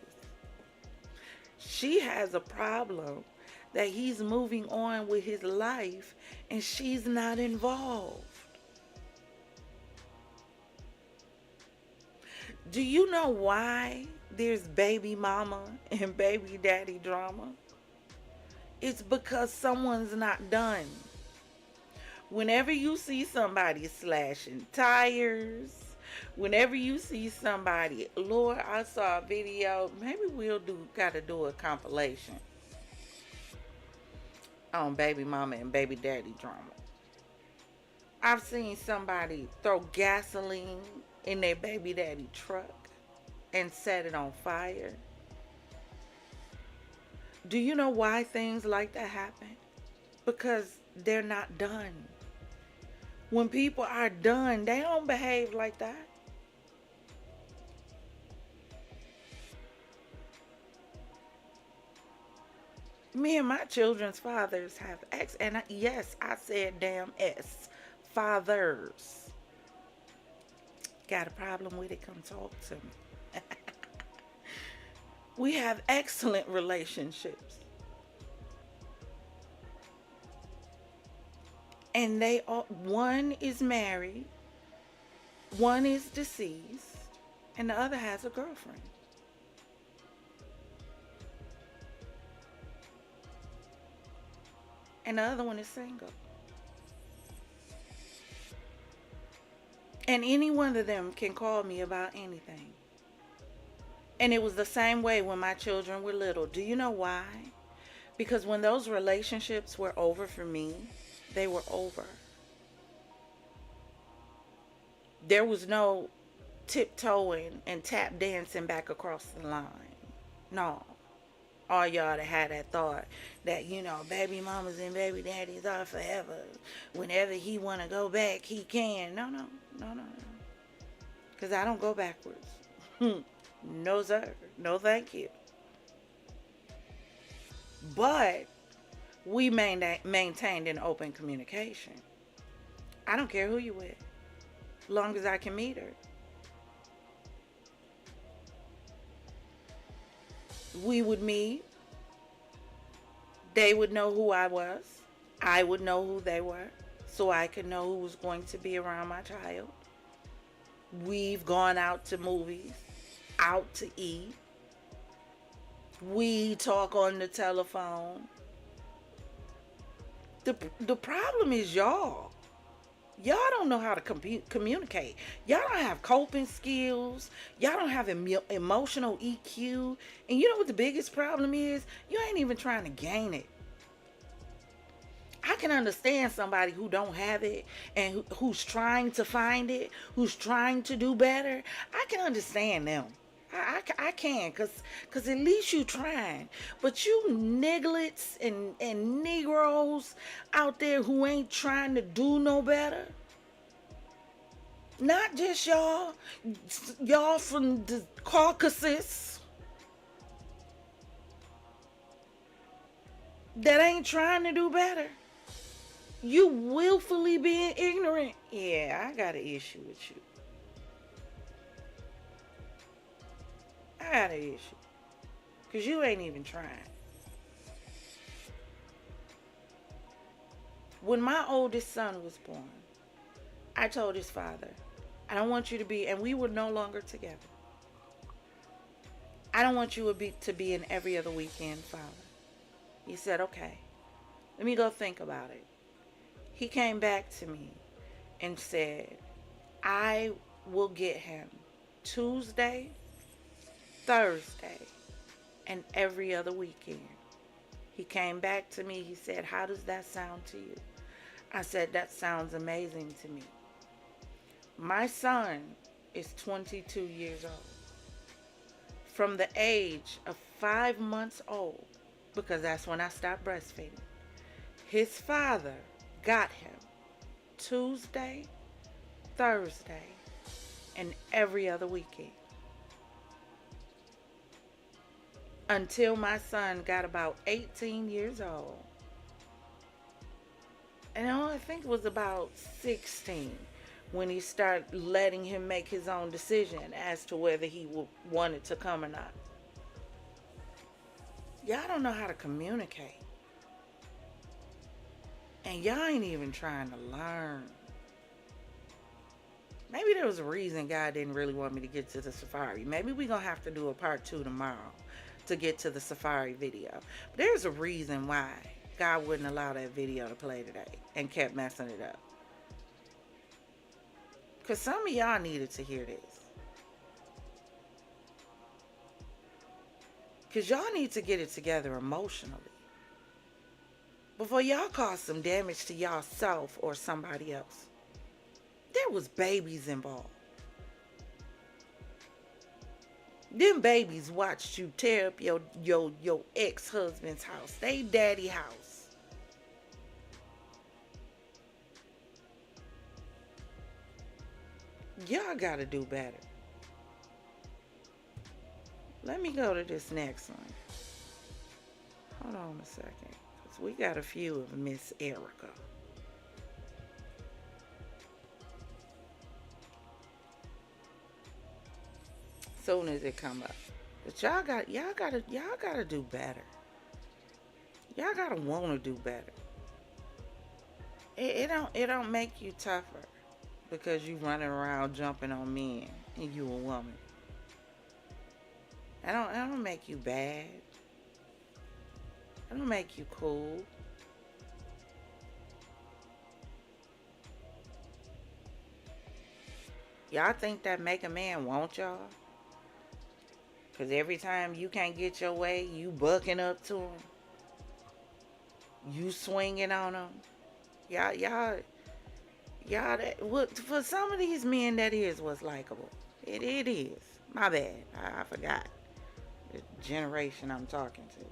She has a problem that he's moving on with his life and she's not involved. Do you know why there's baby mama and baby daddy drama? It's because someone's not done. Whenever you see somebody slashing tires, whenever you see somebody, Lord, I saw a video, maybe gotta do a compilation on baby mama and baby daddy drama. I've seen somebody throw gasoline in their baby daddy truck and set it on fire. Do you know why things like that happen? Because they're not done. When people are done, they don't behave like that. Me and my children's fathers have yes, I said damn S. Fathers. Got a problem with it? Come talk to me. We have excellent relationships. And one is married One is deceased, and the other has a girlfriend. And the other one is single. And any one of them can call me about anything. And it was the same way when my children were little. Do you know why? Because when those relationships were over for me, they were over. There was no tiptoeing and tap dancing back across the line. No. All y'all that had that thought that, baby mamas and baby daddies are forever. Whenever he want to go back, he can. No. Because I don't go backwards. No, sir. No, thank you. But we maintained an open communication. I don't care who you with, as long as I can meet her. We would meet. They would know who I was. I would know who they were, so I could know who was going to be around my child. We've gone out to movies, out to eat. We talk on the telephone. The problem is y'all. Y'all don't know how to communicate. Y'all don't have coping skills. Y'all don't have emotional EQ. And you know what the biggest problem is? You ain't even trying to gain it. I can understand somebody who don't have it and who's trying to find it, who's trying to do better. I can understand them. I can, cause at least you trying. But you nigglets and Negroes out there who ain't trying to do no better. Not just y'all from the Caucasus that ain't trying to do better. You willfully being ignorant. Yeah, I got an issue with you. I got an issue. Because you ain't even trying. When my oldest son was born, I told his father, I don't want you to be, and we were no longer together. I don't want you to be an every other weekend father. He said, okay, let me go think about it. He came back to me and said, I will get him Tuesday, Thursday, and every other weekend. He came back to me. He said, how does that sound to you? I said, that sounds amazing to me. My son is 22 years old. From the age of 5 months old, because that's when I stopped breastfeeding, his father got him Tuesday, Thursday, and every other weekend. Until my son got about 18 years old. And I think it was about 16 when he started letting him make his own decision as to whether he wanted to come or not. Y'all don't know how to communicate. And y'all ain't even trying to learn. Maybe there was a reason God didn't really want me to get to the Safaree. Maybe we're going to have to do a part 2 tomorrow to get to the Safaree video. But there's a reason why God wouldn't allow that video to play today and kept messing it up. Because some of y'all needed to hear this. Because y'all need to get it together emotionally before y'all cause some damage to y'allself or somebody else. There was babies involved. Them babies watched you tear up your ex-husband's house. They daddy house. Y'all gotta do better. Let me go to this next one. Hold on a second. Because we got a few of Miss Erica. Soon as it come up. But y'all gotta do better. Y'all gotta want to do better. It don't make you tougher. because you running around jumping on men and you a woman. I don't make you bad. I don't make you cool. Y'all think that make a man want y'all? Because every time you can't get your way, you bucking up to him. You swinging on him. Y'all, for some of these men, that is what's likable. It is. My bad. I forgot the generation I'm talking to.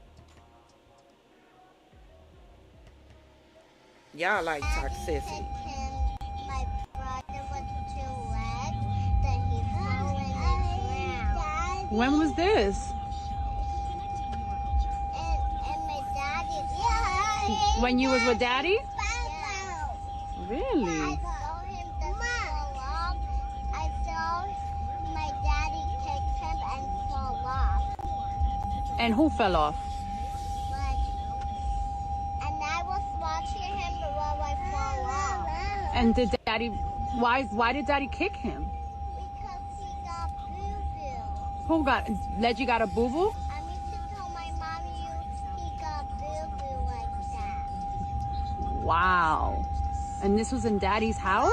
Y'all like toxicity. My brother was too wet, then he fell in the ground. When was this? And my daddy. When you was with daddy? Yeah. Really? I saw him fall off. I saw my daddy kick him and fall off. And who fell off? And I was watching him while I fall off. And did daddy, why did daddy kick him? Because he got boo-boo. Who got, Leggy got a boo-boo? I need to tell my mommy he got boo-boo like that. Wow. And this was in daddy's house?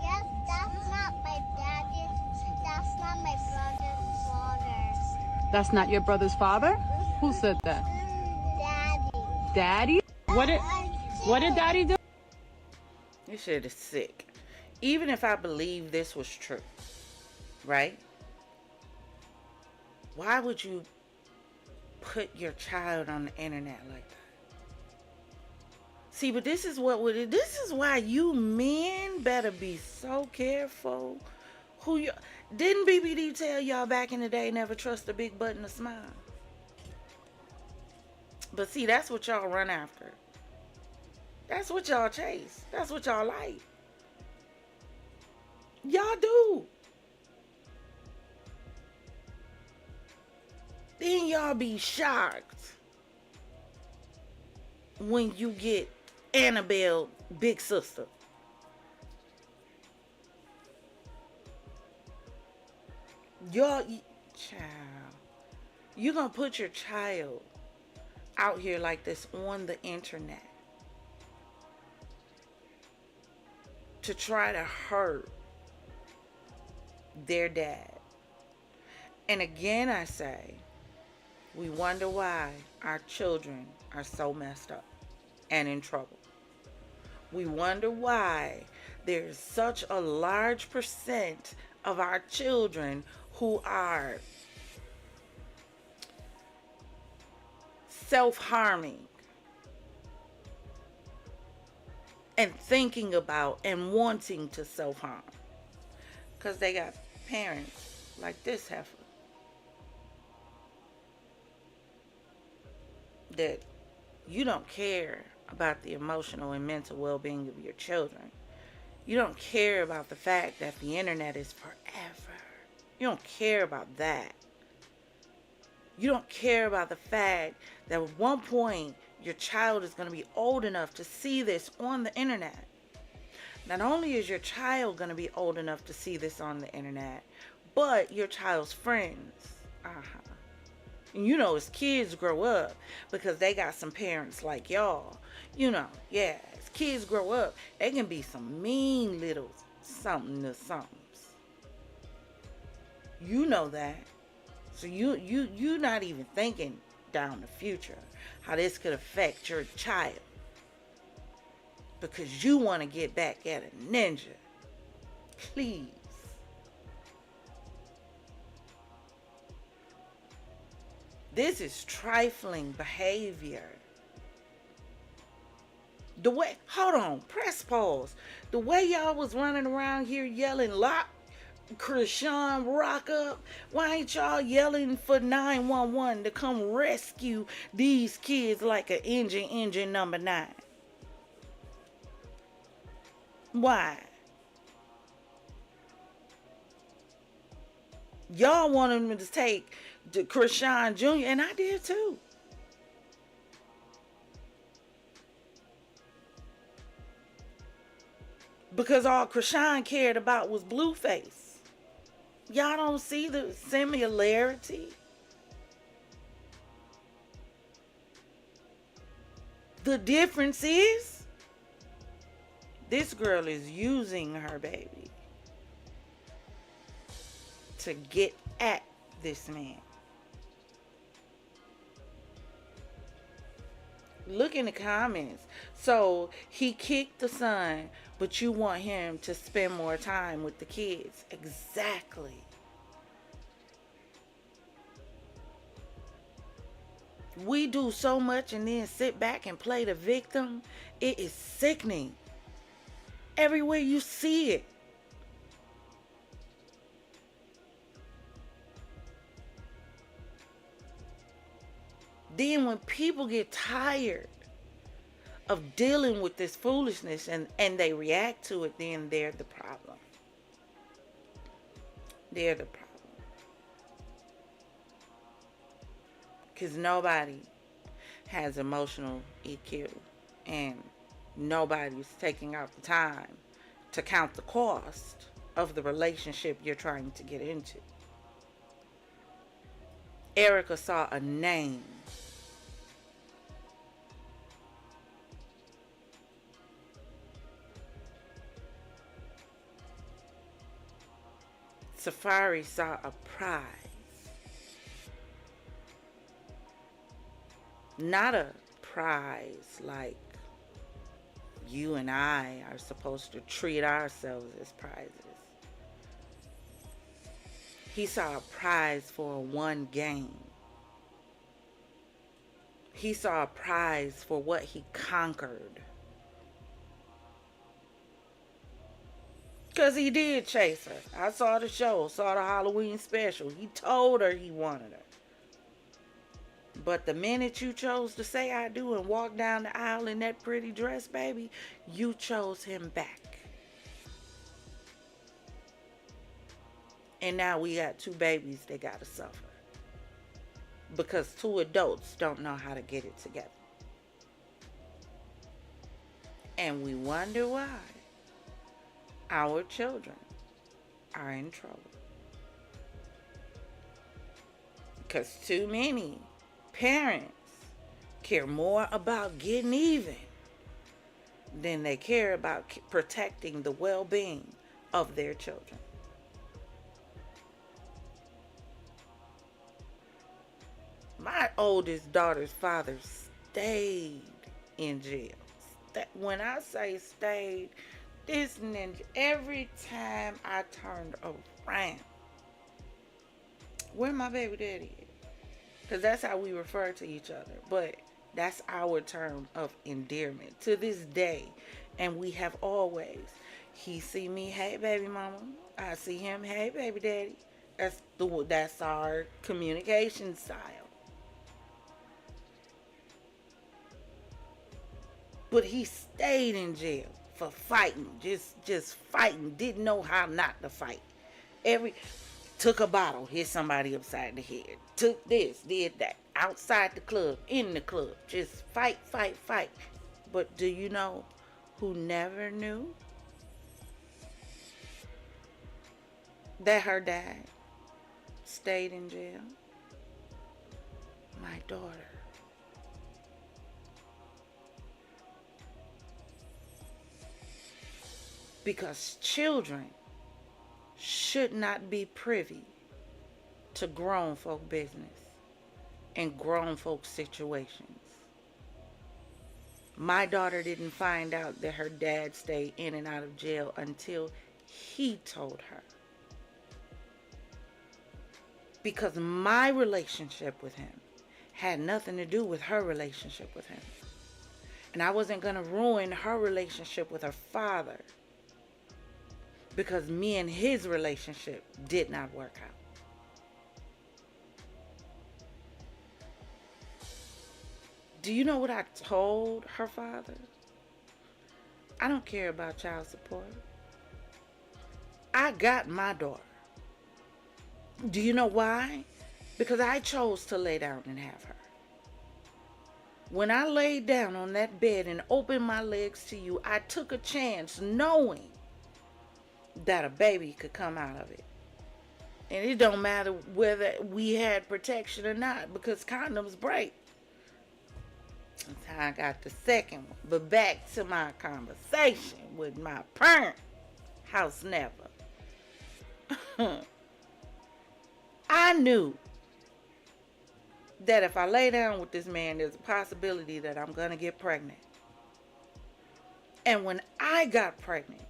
Yes, that's not my daddy. That's not my brother's father. That's not your brother's father? Who said that? Daddy. Daddy? What did daddy do? This shit is sick. Even if I believe this was true, right? Why would you put your child on the internet like that? See, but this is why you men better be so careful. Didn't BBD tell y'all back in the day, never trust a big button to smile? But see, that's what y'all run after. That's what y'all chase. That's what y'all like. Y'all do. Then y'all be shocked when you get Annabelle, big sister. Child, you gonna put your child out here like this on the internet to try to hurt their dad. And again, I say, we wonder why our children are so messed up and in trouble. We wonder why there's such a large percent of our children who are self-harming and thinking about and wanting to self-harm because they got parents like this heifer that you don't care about the emotional and mental well-being of your children. You don't care about the fact that the internet is forever. You don't care about that. You don't care about the fact that at one point your child is going to be old enough to see this on the internet. Not only is your child going to be old enough to see this on the internet, but your child's friends. And you know, as kids grow up, because they got some parents like y'all, you know, yeah, as kids grow up, they can be some mean little something to somethings. You know that. So you're not even thinking down the future how this could affect your child because you want to get back at a ninja. Please. This is trifling behavior. The way, hold on, press pause. The way y'all was running around here yelling, lock Krishan rock up. Why ain't y'all yelling for 911 to come rescue these kids like an engine number 9? Why? Y'all wanted me to take the Krishan Jr. and I did too. Because all Krishan cared about was Blueface. Y'all don't see the similarity? The difference is, this girl is using her baby to get at this man. Look in the comments. So he kicked the son, but you want him to spend more time with the kids. Exactly. We do so much and then sit back and play the victim. It is sickening. Everywhere you see it. Then when people get tired of dealing with this foolishness and they react to it, then they're the problem. They're the problem. Because nobody has emotional EQ. And nobody's taking out the time to count the cost of the relationship you're trying to get into. Erica saw a name. Safaree saw a prize. Not a prize like you and I are supposed to treat ourselves as prizes. He saw a prize for one game. He saw a prize for what he conquered. Because he did chase her. I saw the show, saw the Halloween special. He told her he wanted her. But the minute you chose to say I do and walk down the aisle in that pretty dress, baby, you chose him back. And now we got two babies that gotta suffer. Because two adults don't know how to get it together. And we wonder why our children are in trouble. Because too many parents care more about getting even than they care about protecting the well-being of their children. My oldest daughter's father stayed in jail. When I say stayed, this ninja, every time I turned around, where my baby daddy is? Because that's how we refer to each other. But that's our term of endearment to this day. And we have always. He see me, hey, baby mama. I see him, hey, baby daddy. That's our communication style. But he stayed in jail for fighting. Just fighting. Didn't know how not to fight. Took a bottle, hit somebody upside the head. Took this, did that. Outside the club, in the club. Just fight, fight, fight. But do you know who never knew that her dad stayed in jail? My daughter. Because children should not be privy to grown folk business and grown folk situations. My daughter didn't find out that her dad stayed in and out of jail until he told her. Because my relationship with him had nothing to do with her relationship with him. And I wasn't going to ruin her relationship with her father. Because me and his relationship did not work out. Do you know what I told her father? I don't care about child support. I got my daughter. Do you know why? Because I chose to lay down and have her. When I laid down on that bed and opened my legs to you, I took a chance knowing that a baby could come out of it. And it don't matter whether we had protection or not, because condoms break. That's how I got the second one. But back to my conversation with my parent. House never. I knew that if I lay down with this man, there's a possibility that I'm going to get pregnant. And when I got pregnant,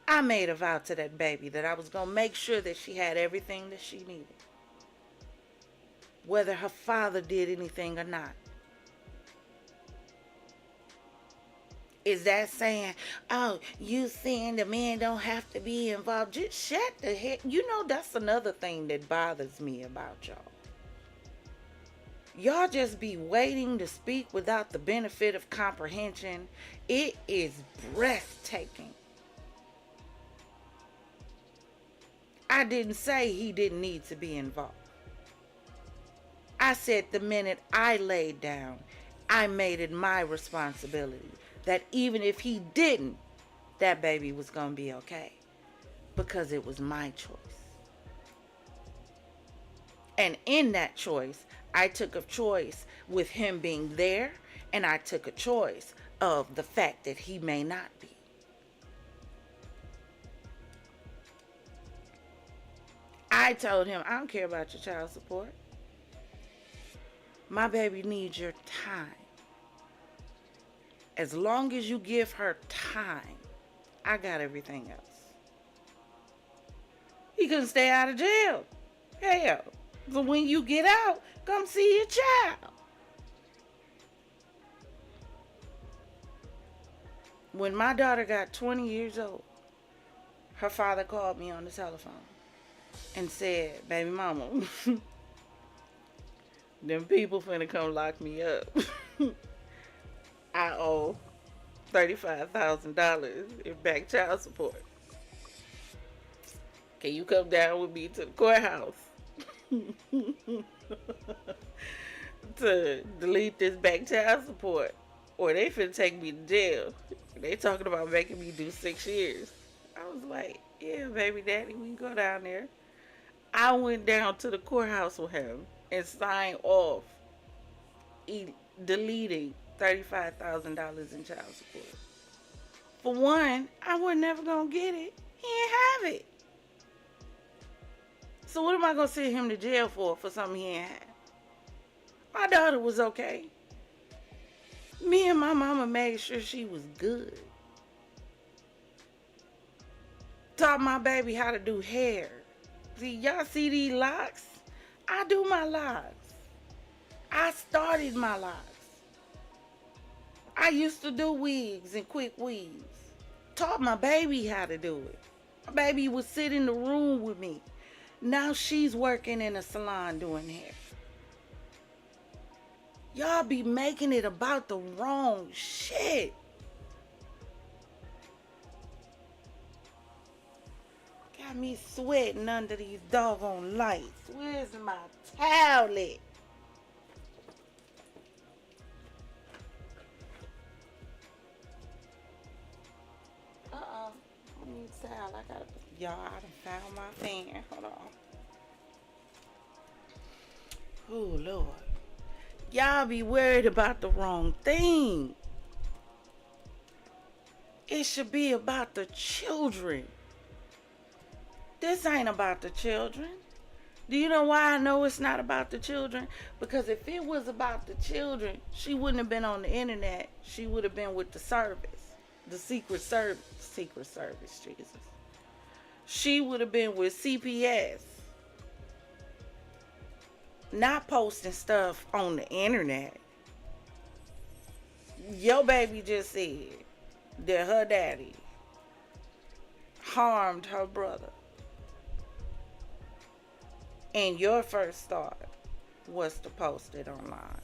I made a vow to that baby that I was going to make sure that she had everything that she needed. Whether her father did anything or not. Is that saying, oh, you saying the man don't have to be involved? Just shut the heck. You know, that's another thing that bothers me about y'all. Y'all just be waiting to speak without the benefit of comprehension. It is breathtaking. I didn't say he didn't need to be involved. I said the minute I laid down, I made it my responsibility that even if he didn't, that baby was going to be okay. Because it was my choice. And in that choice, I took a choice with him being there, and I took a choice of the fact that he may not be. I told him, I don't care about your child support. My baby needs your time. As long as you give her time, I got everything else. He couldn't stay out of jail. Hell, so when you get out, come see your child. When my daughter got 20 years old, her father called me on the telephone and said, baby mama, them people finna come lock me up. I owe $35,000 in back child support. Can you come down with me to the courthouse to delete this back child support? Or they finna take me to jail. They talking about making me do 6 years. I was like, yeah, baby daddy, we can go down there. I went down to the courthouse with him and signed off deleting $35,000 in child support. For one, I was never gonna get it. He ain't have it. So what am I gonna send him to jail for something he ain't have? My daughter was okay. Me and my mama made sure she was good. Taught my baby how to do hair. See, y'all see these locks? I do my locks. I started my locks. I used to do wigs and quick weaves. Taught my baby how to do it. My baby would sit in the room with me. Now she's working in a salon doing hair. Y'all be making it about the wrong shit. Got me sweating under these doggone lights. Where's my towel? I need a towel. I gotta. Y'all, I done found my fan. Hold on. Oh, Lord. Y'all be worried about the wrong thing. It should be about the children. This ain't about the children. Do you know why I know it's not about the children? Because if it was about the children, she wouldn't have been on the internet. She would have been with the service. The Secret Service. Secret Service, Jesus. She would have been with CPS. Not posting stuff on the internet. Your baby just said that her daddy harmed her brother. And your first thought was to post it online.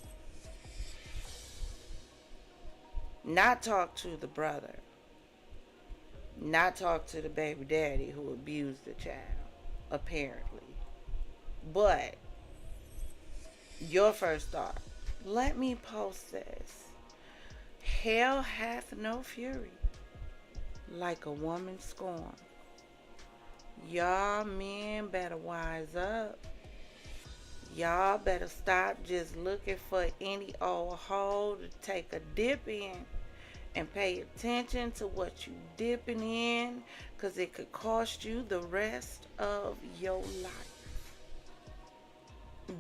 Not talk to the brother. Not talk to the baby daddy who abused the child, apparently. But your first thought, let me post this. Hell hath no fury like a woman scorned. Y'all men better wise up. Y'all better stop just looking for any old hole to take a dip in and pay attention to what you dipping in, because it could cost you the rest of your life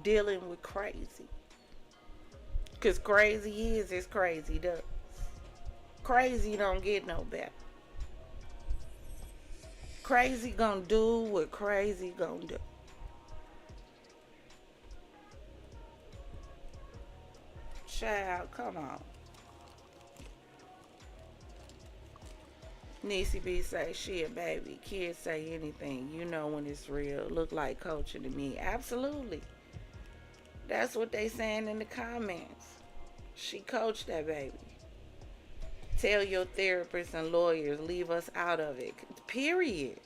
dealing with crazy. Because crazy is crazy does. Crazy don't get no better. Crazy gonna do what crazy gonna do. Child, come on. Niecy B say she a baby. Kids say anything. You know when it's real. Look like coaching to me. Absolutely. That's what they saying in the comments. She coached that baby. Tell your therapists and lawyers, leave us out of it. Period.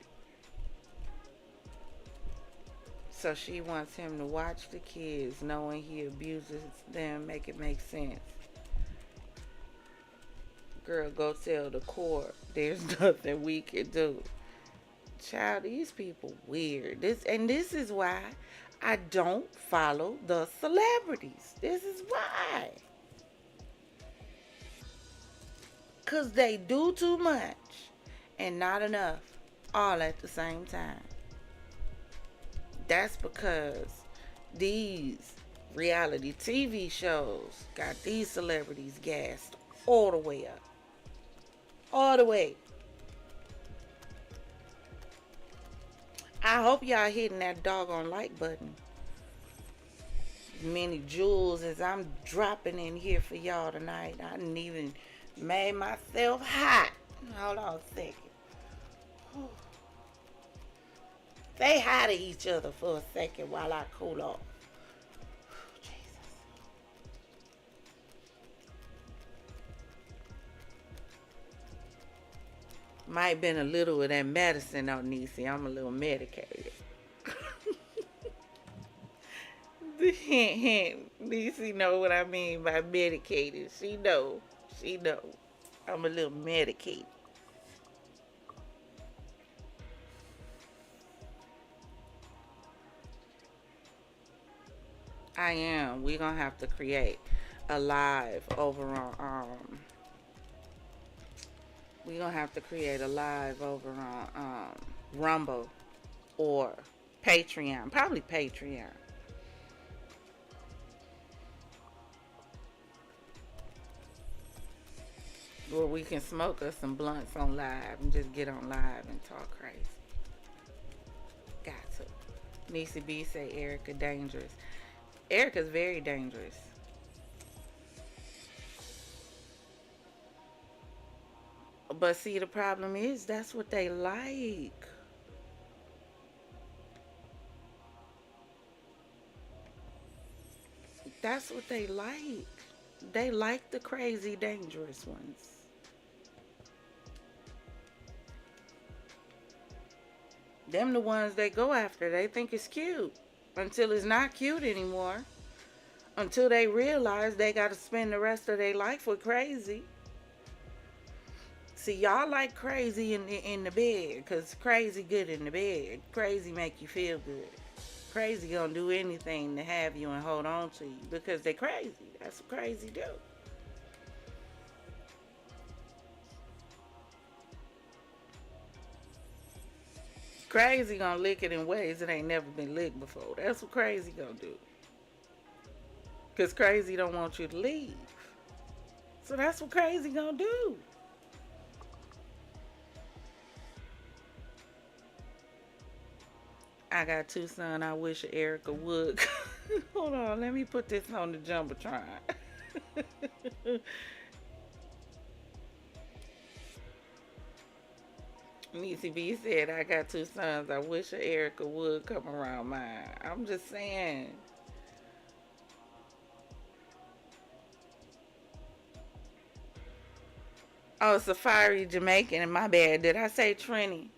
So she wants him to watch the kids, knowing he abuses them, make it make sense. Girl, go tell the court. There's nothing we can do. Child, these people weird. This is why I don't follow the celebrities. This is why. Because they do too much and not enough all at the same time. That's because these reality TV shows got these celebrities gassed all the way up. All the way. I hope y'all hitting that doggone like button. As many jewels as I'm dropping in here for y'all tonight. I didn't even made myself hot. Hold on a second. Whew. Say hi to each other for a second while I cool off. Jesus. Might have been a little of that medicine on Niecy. I'm a little medicated. Hint, hint. Niecy know what I mean by medicated. She know. She know. I'm a little medicated. I am. We're gonna have to create a live over on we're gonna have to create a live over on Rumble or Patreon. Probably Patreon. Where we can smoke us some blunts on live and just get on live and talk crazy. Got to. Niecy B say Erica dangerous. Erica's very dangerous. But see, the problem is that's what they like. That's what they like. They like the crazy, dangerous ones. Them the ones they go after. They think it's cute. Until it's not cute anymore. Until they realize they got to spend the rest of their life with crazy. See, y'all like crazy in the bed. Because crazy good in the bed. Crazy make you feel good. Crazy gonna do anything to have you and hold on to you. Because they crazy. That's what crazy do. Crazy gonna lick it in ways that ain't never been licked before. That's what crazy gonna do. Because crazy don't want you to leave. So that's what crazy gonna do. I got two sons. I wish Erica would. Hold on, let me put this on the Jumbotron. Niecy B said, I got two sons. I wish Erica would come around mine. I'm just saying. Oh, Safaree Jamaican, and my bad. Did I say Trini?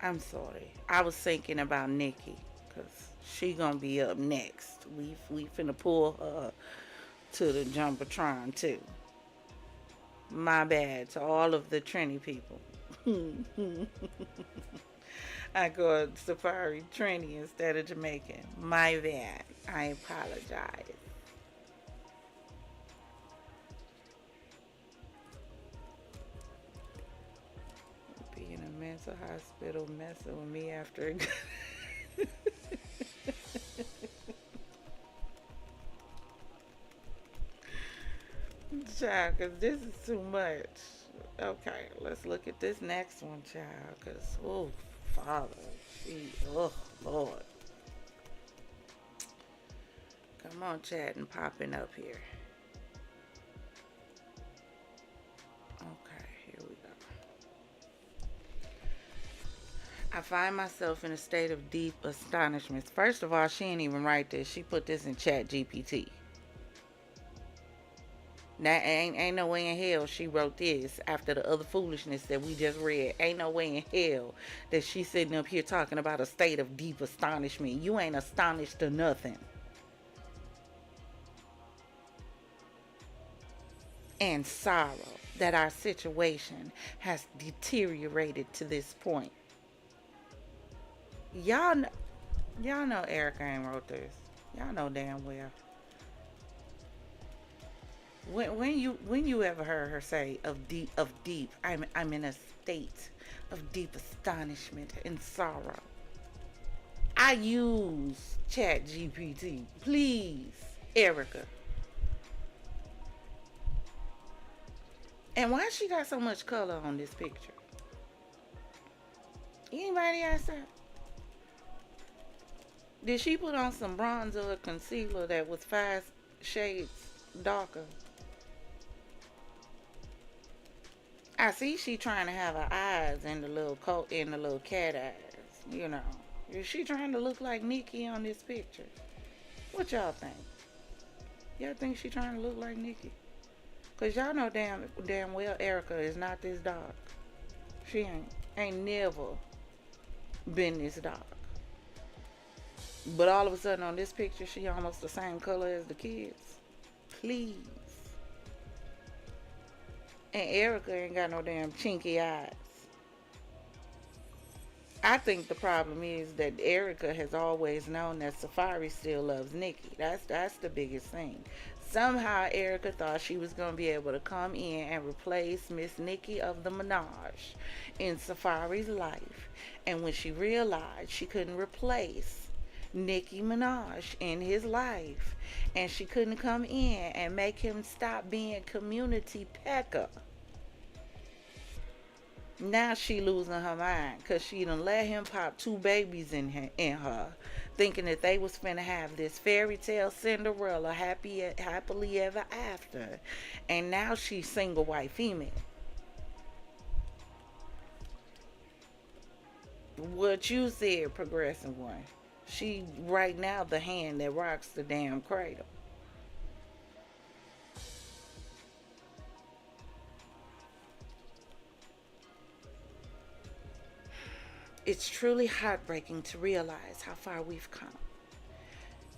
I'm sorry. I was thinking about Nikki, because she gonna be up next. We finna pull her to the Jumbotron too. My bad to all of the Trini people. I called Safaree Trini instead of Jamaican. My bad. I apologize. Be in a mental hospital messing with me after. Child, because this is too much. Okay, let's look at this next one, child, because, oh, Father, oh, Lord. Come on, chat and popping up here. Okay, here we go. I find myself in a state of deep astonishment. First of all, she didn't even write this. She put this in Chat GPT. Now, ain't no way in hell she wrote this after the other foolishness that we just read. Ain't no way in hell that she's sitting up here talking about a state of deep astonishment. You ain't astonished to nothing. And sorrow that our situation has deteriorated to this point. Y'all know Erica ain't wrote this. Y'all know damn well. When you ever heard her say of deep, I'm in a state of deep astonishment and sorrow. I use Chat GPT. Please, Erica. And why she got so much color on this picture? Anybody else that? Did she put on some bronzer or concealer that was 5 shades darker? I see she trying to have her eyes in the little coat, in the little cat eyes, you know. Is she trying to look like Nikki on this picture? What y'all think? Y'all think she trying to look like Nikki? Cause y'all know damn well Erica is not this dark. She ain't never been this dark. But all of a sudden on this picture, she almost the same color as the kids. Please. And Erica ain't got no damn chinky eyes. I think the problem is that Erica has always known that Safaree still loves Nikki. That's the biggest thing. Somehow Erica thought she was going to be able to come in and replace Miss Nikki of the Minaj in Safaree's life. And when she realized she couldn't replace Nicki Minaj in his life, and she couldn't come in and make him stop being community pecker, now she losing her mind because she done let him pop 2 babies in her, thinking that they was finna have this fairy tale Cinderella happily ever after, and now she's single white female. What you said, progressive one. She right now the hand that rocks the damn cradle. It's truly heartbreaking to realize how far we've come.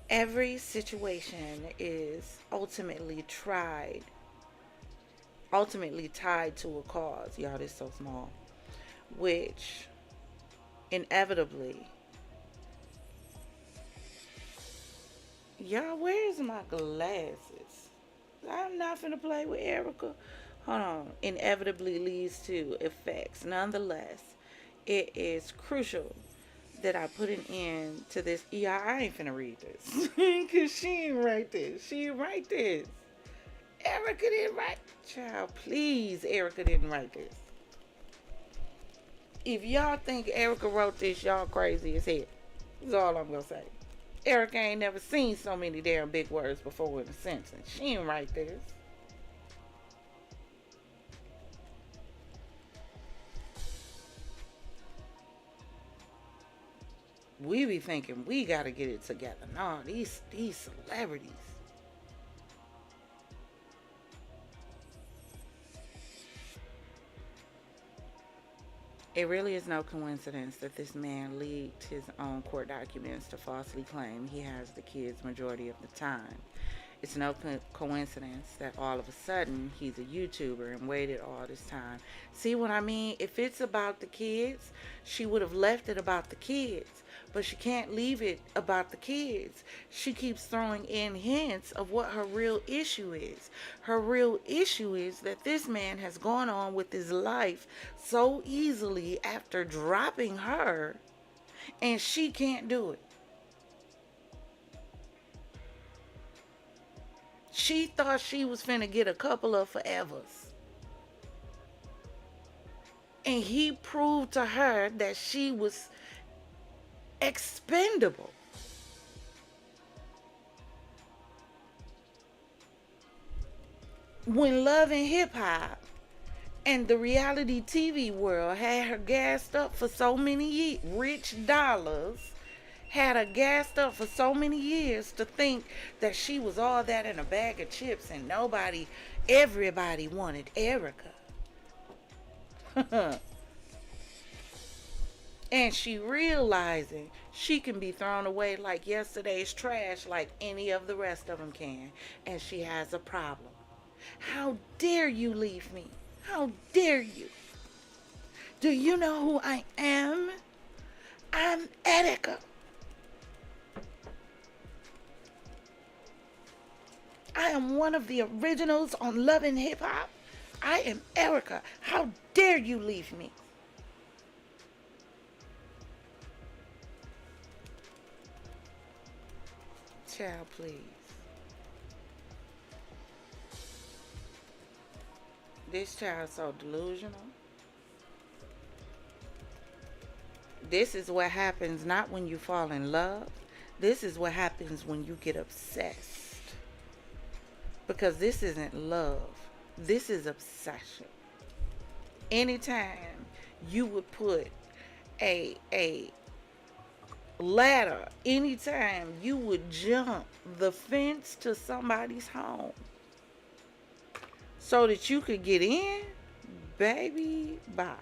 Every situation is ultimately tied to a cause. Y'all, this is so small. Which inevitably, y'all, where's my glasses? I'm not finna play with Erica. Hold on. Inevitably leads to effects. Nonetheless, it is crucial that I put an end to this. Yeah, I ain't finna read this. Because she ain't write this. She didn't write this. Erica didn't write. Child, please, Erica didn't write this. If y'all think Erica wrote this, y'all crazy as hell. That's all I'm gonna say. Erica ain't never seen so many damn big words before in a sentence. She didn't write this. We be thinking we gotta get it together. No, these celebrities. It really is no coincidence that this man leaked his own court documents to falsely claim he has the kids majority of the time. It's no coincidence that all of a sudden he's a YouTuber and waited all this time. See what I mean? If it's about the kids, she would have left it about the kids. But she can't leave it about the kids. She keeps throwing in hints of what her real issue is. Her real issue is that this man has gone on with his life so easily after dropping her, and she can't do it. She thought she was finna get a couple of forevers. And he proved to her that she was expendable. When Love and Hip Hop and the reality TV world had her gassed up for so many rich dollars, had her gassed up for so many years to think that she was all that in a bag of chips and everybody wanted Erica. And she realizing she can be thrown away like yesterday's trash like any of the rest of them can. And she has a problem. How dare you leave me? How dare you? Do you know who I am? I'm Erica. I am one of the originals on Love and Hip Hop. I am Erica. How dare you leave me? Child, please. This child's so delusional. This is what happens not when you fall in love. This is what happens when you get obsessed. Because this isn't love. This is obsession. Anytime you would put a ladder, anytime you would jump the fence to somebody's home so that you could get in, baby, bye.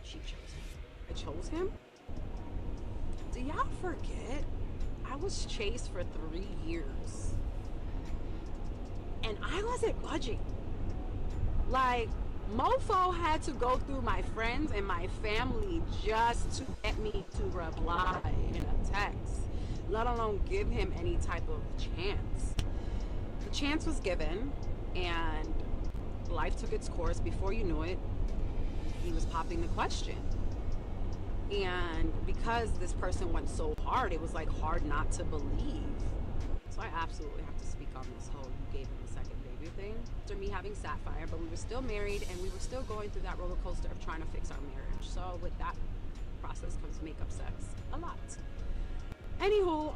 She chose him. I chose him? Do y'all forget? I was chased for 3 years. And I wasn't budging. Like, mofo had to go through my friends and my family just to get me to reply in a text, let alone give him any type of chance. The chance was given, and life took its course. Before you knew it, he was popping the question. And because this person went so hard, it was like hard not to believe. So I absolutely have to speak on this whole you gave him a second baby thing. After me having Sapphire, but we were still married and we were still going through that roller coaster of trying to fix our marriage. So with that process comes makeup sex a lot. Anywho,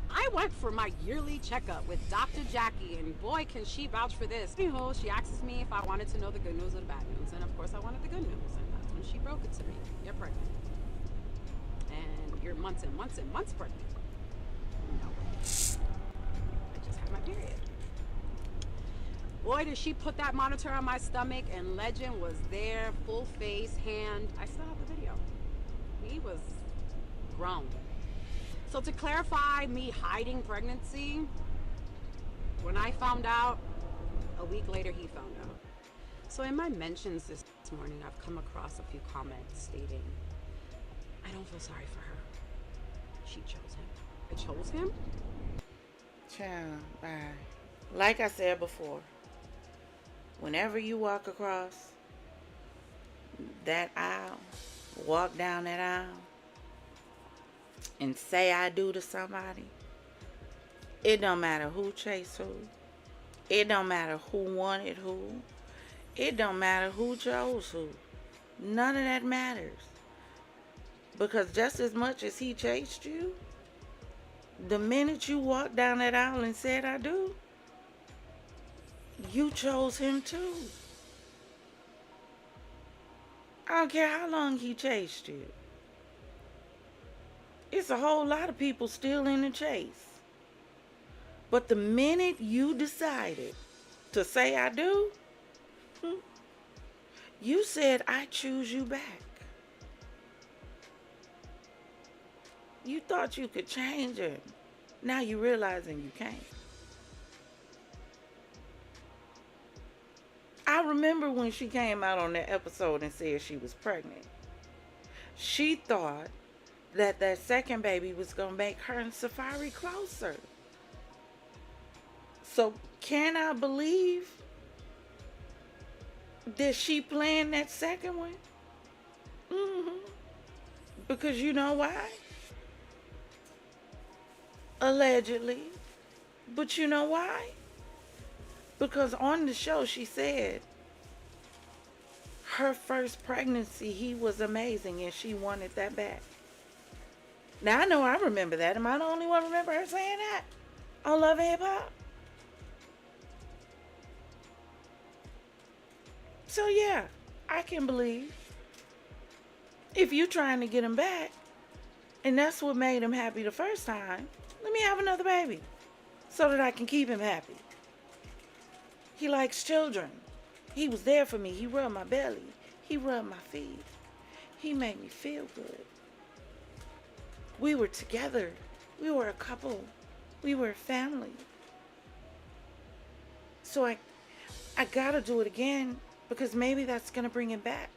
I went for my yearly checkup with Dr. Jackie, and boy, can she vouch for this. Anywho, she asks me if I wanted to know the good news or the bad news, and of course I wanted the good news, and that's when she broke it to me. You're pregnant. And you're months and months and months pregnant. No. I just had my period. Boy, did she put that monitor on my stomach, and Legend was there, full face, hand. I still have the video. He was grown. So to clarify me hiding pregnancy, when I found out, a week later he found out. So in my mentions this morning, I've come across a few comments stating, I don't feel sorry for her. She chose him. I chose him? Child, bye. Like I said before, whenever you walk across that aisle, walk down that aisle, and say I do to somebody, it don't matter who chased who. It don't matter who wanted who. It don't matter who chose who. None of that matters. Because just as much as he chased you, the minute you walked down that aisle and said I do, you chose him too. I don't care how long he chased you. It's a whole lot of people still in the chase. But the minute you decided to say I do, you said I choose you back. You thought you could change her. Now you realizing you can't. I remember when she came out on that episode and said she was pregnant. She thought that that second baby was going to make her and Safaree closer. So can I believe that she planned that second one? Because you know why? Allegedly. But you know why? Because on the show she said her first pregnancy, he was amazing and she wanted that back. Now I know I remember that. Am I the only one remember her saying that on Love and Hip Hop? So yeah, I can believe if you trying to get him back and that's what made him happy the first time, let me have another baby so that I can keep him happy. He likes children. He was there for me. He rubbed my belly. He rubbed my feet. He made me feel good. We were together. We were a couple. We were a family. So I gotta do it again because maybe that's gonna bring him back.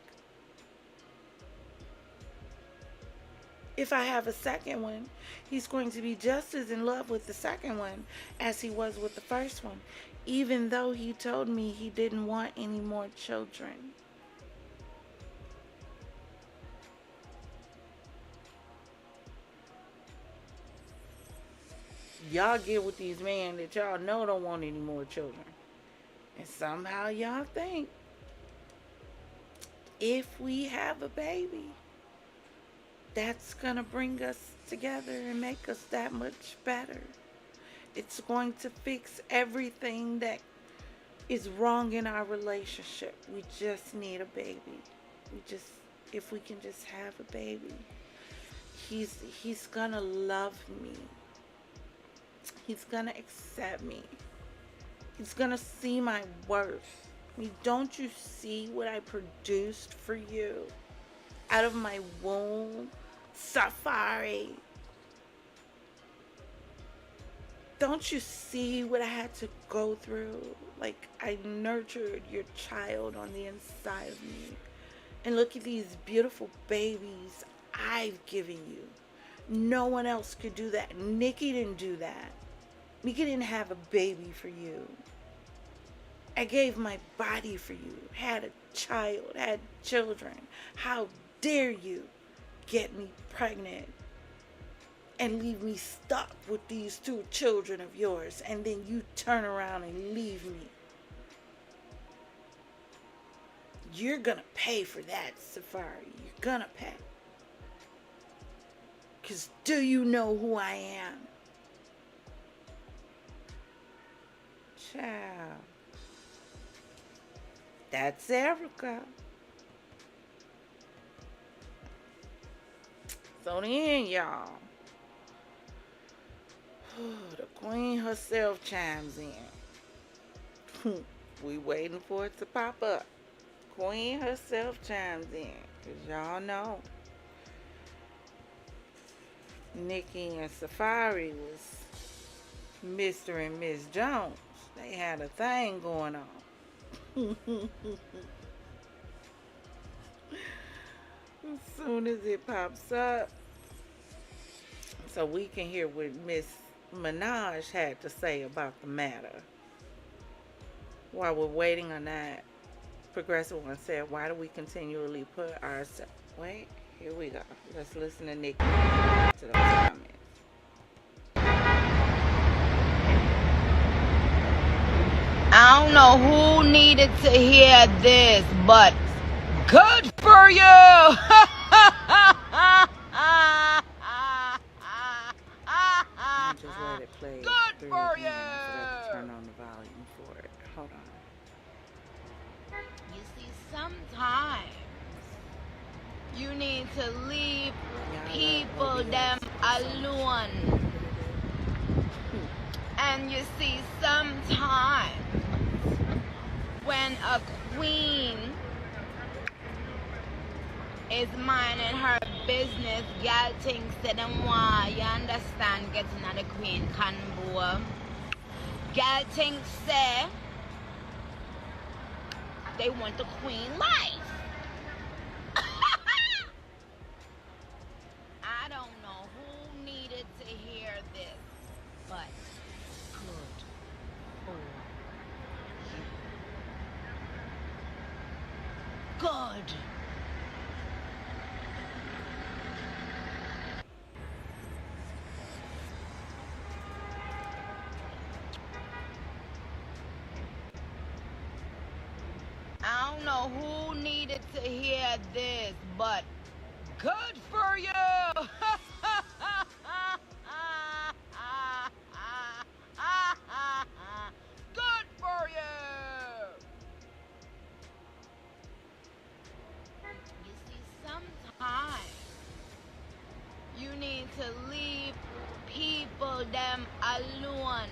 If I have a second one, he's going to be just as in love with the second one as he was with the first one, even though he told me he didn't want any more children. Y'all get with these men that y'all know don't want any more children. And somehow y'all think if we have a baby, that's gonna bring us together and make us that much better. It's going to fix everything that is wrong in our relationship. We just need a baby. If we can just have a baby, he's gonna love me. He's gonna accept me. He's gonna see my worth. I mean, don't you see what I produced for you out of my womb? Safaree. Don't you see what I had to go through? Like, I nurtured your child on the inside of me. And look at these beautiful babies I've given you. No one else could do that. Nikki didn't do that. Nikki didn't have a baby for you. I gave my body for you. Had a child. Had children. How dare you get me pregnant and leave me stuck with these two children of yours, and then you turn around and leave me. You're gonna pay for that, Safaree. You're gonna pay. Because do you know who I am? Child. That's Erica. So then, y'all, the queen herself chimes in. We waiting for it to pop up. Queen herself chimes in. Because y'all know Nikki and Safaree was Mr. and Miss Jones. They had a thing going on. As soon as it pops up, so we can hear what Miss Mena had to say about the matter. While we're waiting on that, Progressive One said, why do we continually put ourselves... Wait, here we go. Let's listen to Nikki to those comments. I don't know who needed to hear this, but good for you! Just let it play. Good for you! So I can turn on the volume for it. Hold on. You see, sometimes you need to leave people them alone. And you see, sometimes when a queen is minding her business. Y'all think say them want, you understand, getting at the queen convo. Y'all think say they want the queen life. I don't know who needed to hear this, but good for you. Good. I don't know who needed to hear this, but good for you. Good for you. You see, sometimes you need to leave people them alone.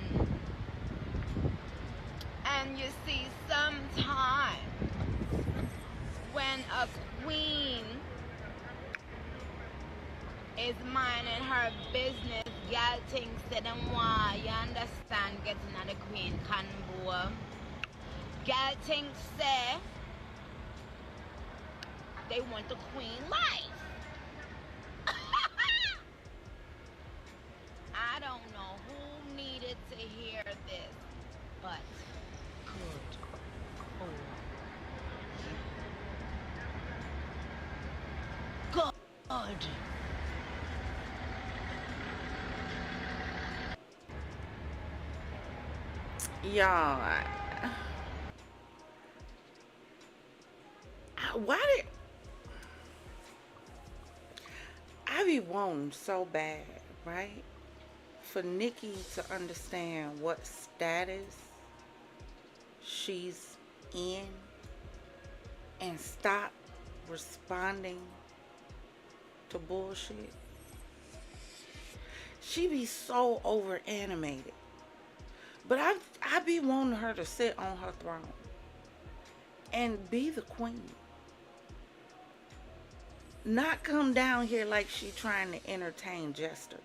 And you see, sometimes when a queen is minding her business, y'all think say them want, you understand, getting at the queen convo. Y'all think say they want the queen life. I don't know who needed to hear this, but good for you. Good. Y'all, why did I be wanting so bad, right? For Nikki to understand what status she's in and stop responding to bullshit. She be so over animated. But I be wanting her to sit on her throne and be the queen. Not come down here like she trying to entertain jesters.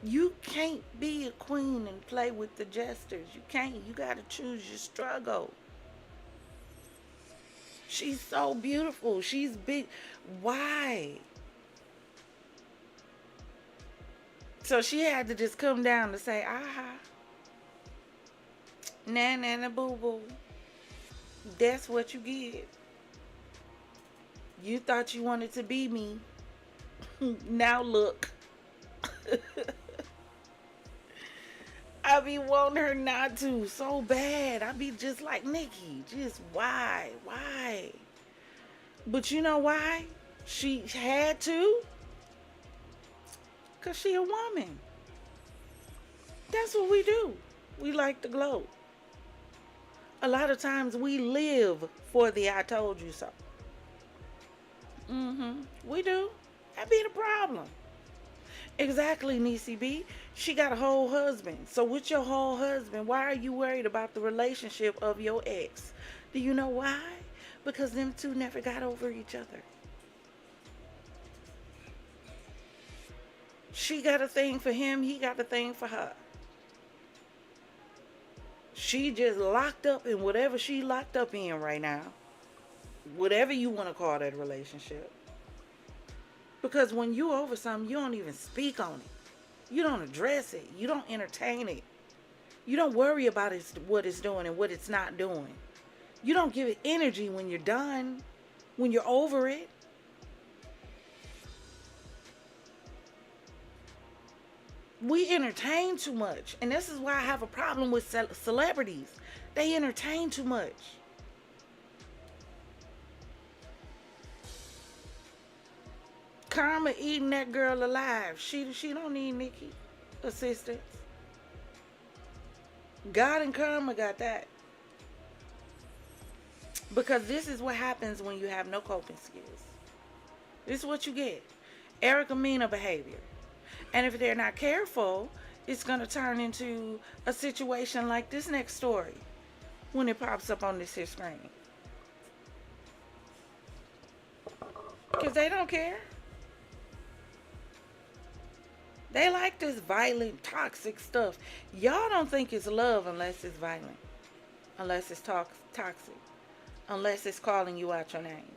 You can't be a queen and play with the jesters. You can't. You gotta choose your struggle. She's so beautiful. She's big. Why? So she had to just come down to say, aha. Na boo boo. That's what you get. You thought you wanted to be me. Now look. I be wanting her not to so bad. I be just like Nikki. Just why? Why? But you know why? She had to? Because she a woman. That's what we do. We like to gloat. A lot of times we live for the I told you so. We do. That be the problem. Exactly, Niecy B. She got a whole husband. So with your whole husband, why are you worried about the relationship of your ex? Do you know why? Because them two never got over each other. She got a thing for him. He got a thing for her. She just locked up in whatever she locked up in right now. Whatever you want to call that relationship. Because when you over something, you don't even speak on it. You don't address it. You don't entertain it. You don't worry about what it's doing and what it's not doing. You don't give it energy when you're done, when you're over it. We entertain too much. And this is why I have a problem with celebrities. They entertain too much. Karma eating that girl alive. She don't need Nikki assistance. God and Karma got that. Because this is what happens when you have no coping skills. This is what you get. Erica Mena behavior. And if they're not careful, it's going to turn into a situation like this next story when it pops up on this here screen. Because they don't care. They like this violent, toxic stuff. Y'all don't think it's love unless it's violent. Unless it's toxic. Unless it's calling you out your name.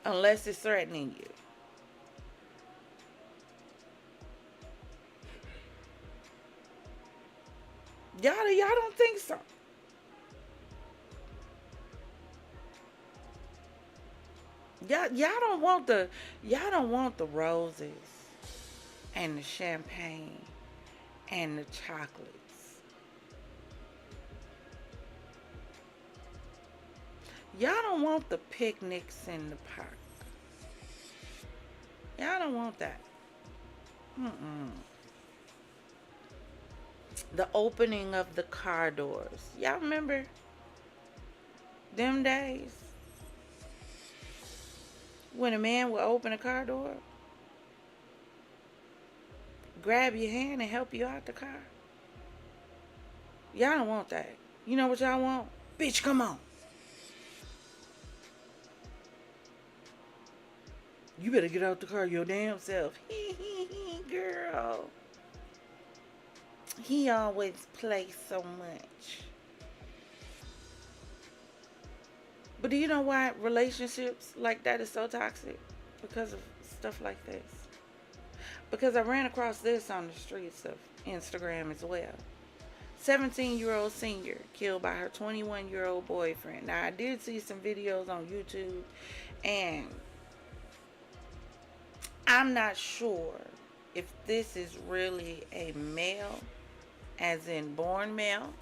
Unless it's threatening you. Y'all don't think so. Y'all don't want the roses and the champagne and the chocolates. Y'all don't want the picnics in the park. Y'all don't want that. The opening of the car doors. Y'all remember them days? When a man would open a car door, grab your hand and help you out the car. Y'all don't want that. You know what y'all want? Bitch, come on. You better get out the car your damn self. Girl. He always plays so much. But do you know why relationships like that is so toxic? Because of stuff like this. Because I ran across this on the streets of Instagram as well. 17-year-old senior killed by her 21-year-old boyfriend. Now, I did see some videos on YouTube, and I'm not sure if this is really a male, as in born male,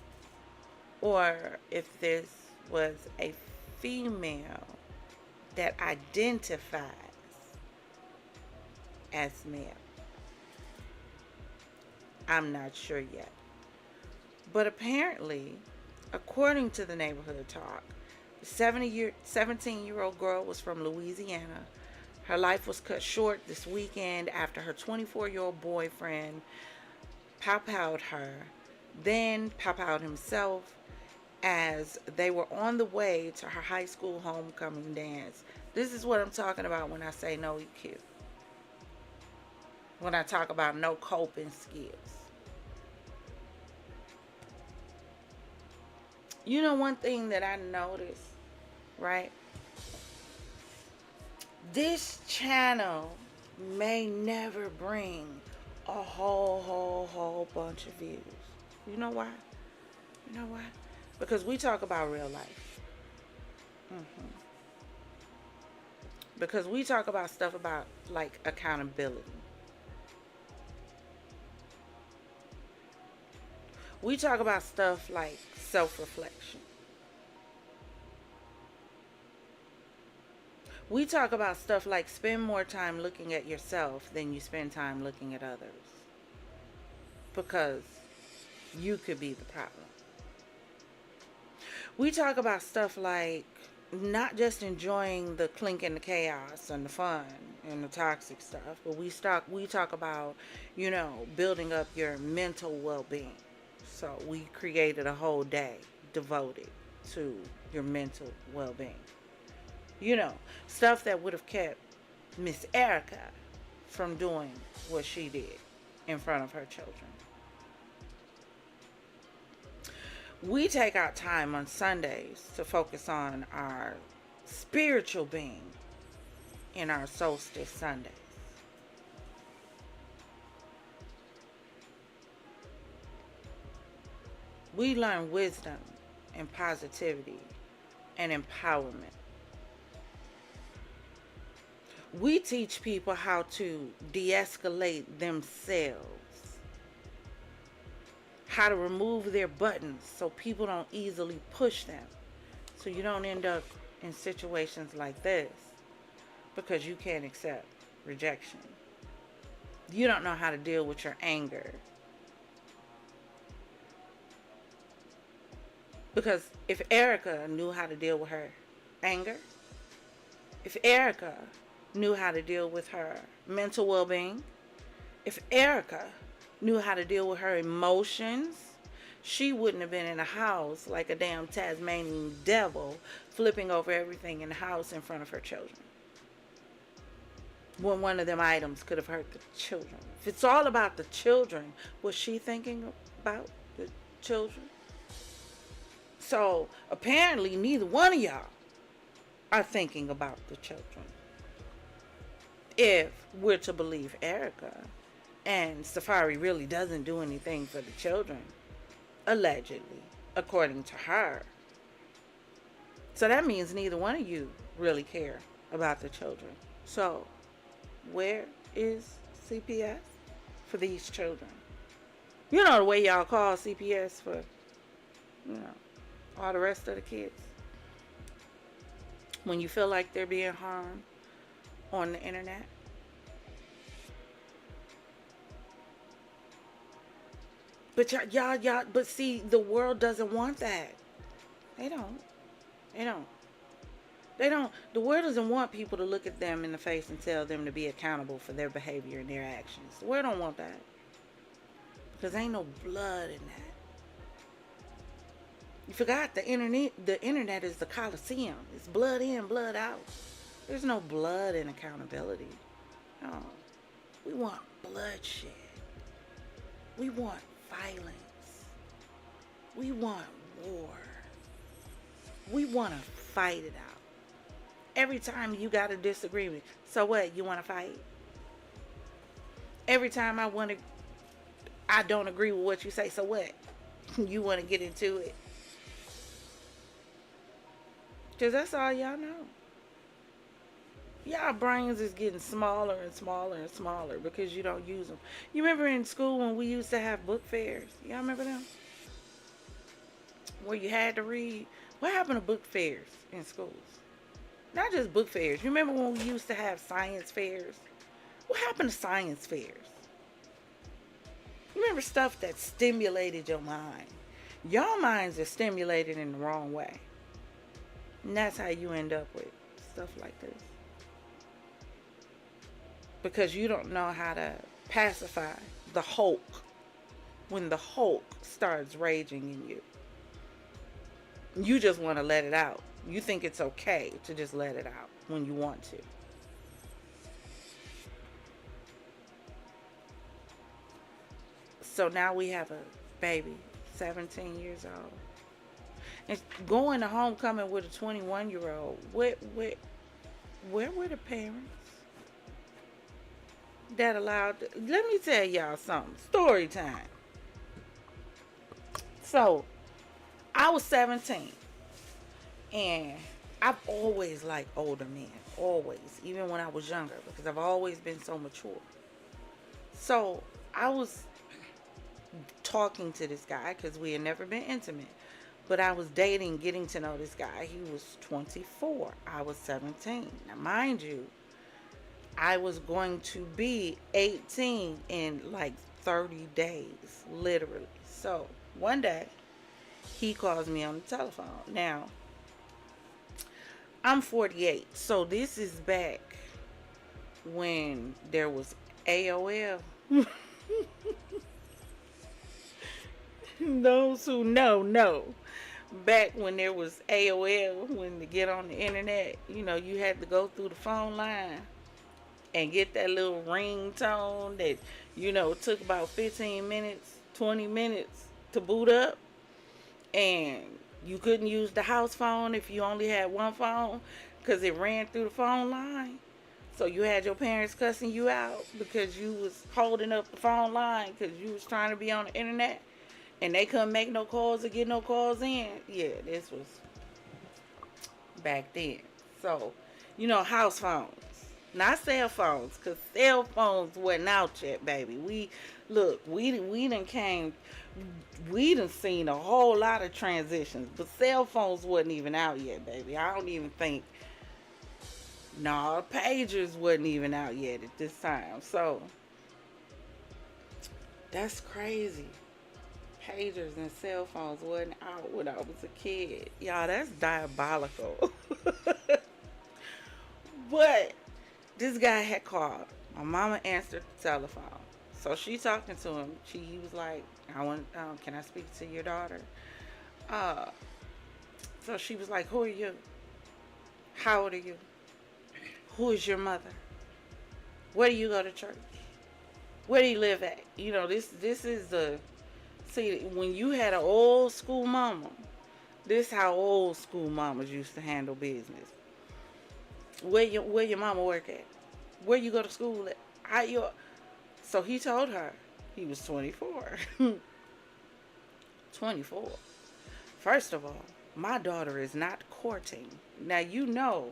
or if this was a female that identifies as male. I'm not sure yet. But apparently, according to the neighborhood talk, the 17-year-old girl was from Louisiana. Her life was cut short this weekend after her 24-year-old boyfriend pow-powed her, then pow-powed himself as they were on the way to her high school homecoming dance. This is what I'm talking about when I say no EQ. When I talk about no coping skills. You know one thing that I noticed, right? This channel may never bring a whole bunch of views. You know why? You know why? Because we talk about real life. Because we talk about stuff about like accountability. We talk about stuff like self-reflection. We talk about stuff like spend more time looking at yourself than you spend time looking at others. Because you could be the problem. We talk about stuff like not just enjoying the clink and the chaos and the fun and the toxic stuff, but we talk about, you know, building up your mental well-being. So we created a whole day devoted to your mental well-being. You know, stuff that would have kept Miss Erica from doing what she did in front of her children. We take our time on Sundays to focus on our spiritual being in our solstice Sundays. We learn wisdom and positivity and empowerment. We teach people how to de-escalate themselves. How to remove their buttons so people don't easily push them. So you don't end up in situations like this because you can't accept rejection. You don't know how to deal with your anger. Because if Erica knew how to deal with her anger, if Erica knew how to deal with her mental well-being, if Erica knew how to deal with her emotions, she wouldn't have been in the house like a damn Tasmanian devil, flipping over everything in the house in front of her children. When one of them items could have hurt the children. If it's all about the children, was she thinking about the children? So apparently neither one of y'all are thinking about the children. If we're to believe Erica, and Safaree really doesn't do anything for the children, allegedly, according to her. So that means neither one of you really care about the children. So where is CPS for these children? You know the way y'all call CPS for, all the rest of the kids. When you feel like they're being harmed on the internet. But y'all, but see, the world doesn't want that. They don't. The world doesn't want people to look at them in the face and tell them to be accountable for their behavior and their actions. The world don't want that. Because ain't no blood in that. You forgot the internet is the Coliseum. It's blood in, blood out. There's no blood in accountability. No. We want bloodshed. We want violence. We want war. We want to fight it out. Every time you got a disagreement, so what? You want to fight? Every time I don't agree with what you say, so what? You want to get into it? Because that's all y'all know. Y'all brains is getting smaller and smaller and smaller because you don't use them. You remember in school when we used to have book fairs? Y'all remember them? Where you had to read. What happened to book fairs in schools? Not just book fairs. You remember when we used to have science fairs? What happened to science fairs? You remember stuff that stimulated your mind. Your minds are stimulated in the wrong way. And that's how you end up with stuff like this. Because you don't know how to pacify the Hulk when the Hulk starts raging in you. You just want to let it out. You think it's okay to just let it out when you want to. So now we have a baby, 17 years old. And going to homecoming with a 21-year-old. Where were the parents that allowed? Let me tell y'all something. Story time. So, I was 17. And I've always liked older men. Always. Even when I was younger. Because I've always been so mature. So, I was talking to this guy because we had never been intimate. But I was dating, getting to know this guy. He was 24. I was 17. Now, mind you, I was going to be 18 in like 30 days, literally. So, one day, he calls me on the telephone. Now, I'm 48. So, this is back when there was AOL. Those who know. Back when there was AOL, when to get on the internet, you had to go through the phone line and get that little ringtone that, took about 15 minutes, 20 minutes to boot up. And you couldn't use the house phone if you only had one phone because it ran through the phone line. So you had your parents cussing you out because you was holding up the phone line because you was trying to be on the internet. And they couldn't make no calls or get no calls in. Yeah, this was back then. So, house phones. Not cell phones. Because cell phones wasn't out yet, baby. We done seen a whole lot of transitions. But cell phones wasn't even out yet, baby. I don't even think. No, pagers wasn't even out yet at this time. So, that's crazy. Pagers and cell phones wasn't out when I was a kid. Y'all, that's diabolical. But this guy had called. My mama answered the telephone. So she talking to him. He was like, can I speak to your daughter? Uh, so she was like, who are you? How old are you? Who is your mother? Where do you go to church? Where do you live at? You know, this is the, see, when you had an old school mama, this how old school mamas used to handle business. Where your mama work at? Where you go to school at? So he told her he was 24. 24. First of all, my daughter is not courting. Now you know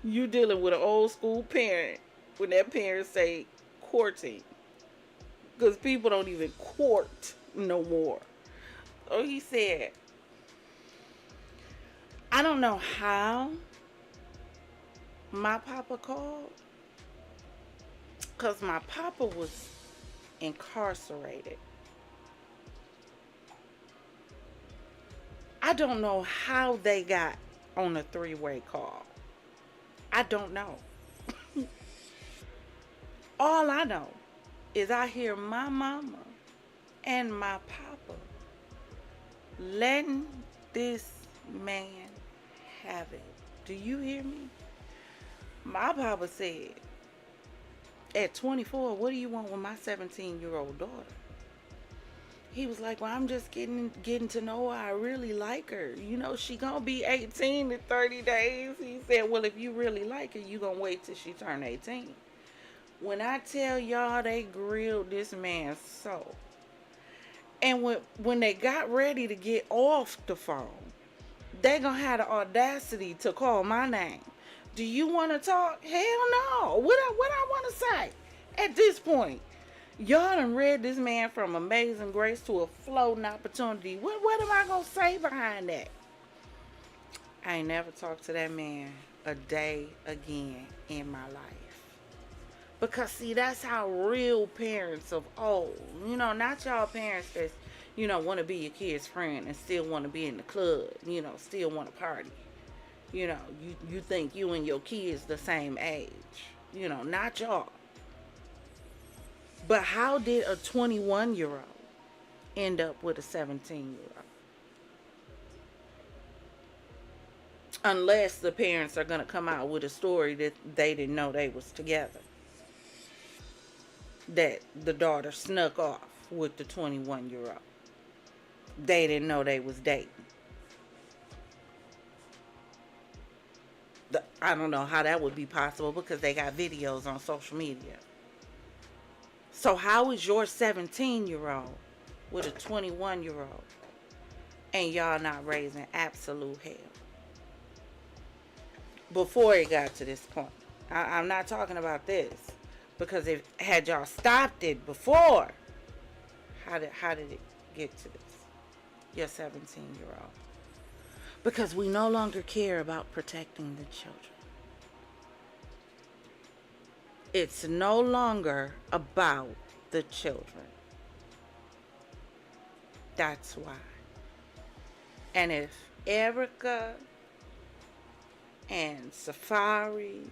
you dealing with an old school parent when that parent say courting. Because people don't even court no more. So he said, I don't know how my papa called. Because my papa was incarcerated. I don't know how they got on a three-way call. I don't know. All I know is I hear my mama and my papa letting this man have it. Do you hear me? My papa said, at 24, what do you want with my 17-year-old daughter? He was like, well, I'm just getting to know her. I really like her. You know, she gonna be 18 in 30 days. He said, well, if you really like her, you gonna wait till she turn 18. When I tell y'all, they grilled this man so. And when they got ready to get off the phone, they gonna have the audacity to call my name. Do you want to talk? Hell no. What I want to say at this point? Y'all done read this man from Amazing Grace to a floating opportunity. What am I going to say behind that? I ain't never talked to that man a day again in my life. Because, see, that's how real parents of old, you know, not y'all parents that's, you know, want to be your kid's friend and still want to be in the club, you know, still want to party. You know, you think you and your kids the same age. You know, not y'all. But how did a 21-year-old end up with a 17-year-old? Unless the parents are going to come out with a story that they didn't know they was together. That the daughter snuck off with the 21-year-old. They didn't know they was dating. I don't know how that would be possible because they got videos on social media. So how is your 17-year-old with a 21-year-old and y'all not raising absolute hell? Before it got to this point. I'm not talking about this. Because if had y'all stopped it before, how did it get to this? Your 17-year-old. Because we no longer care about protecting the children. It's no longer about the children. That's why. And if Erica and Safaree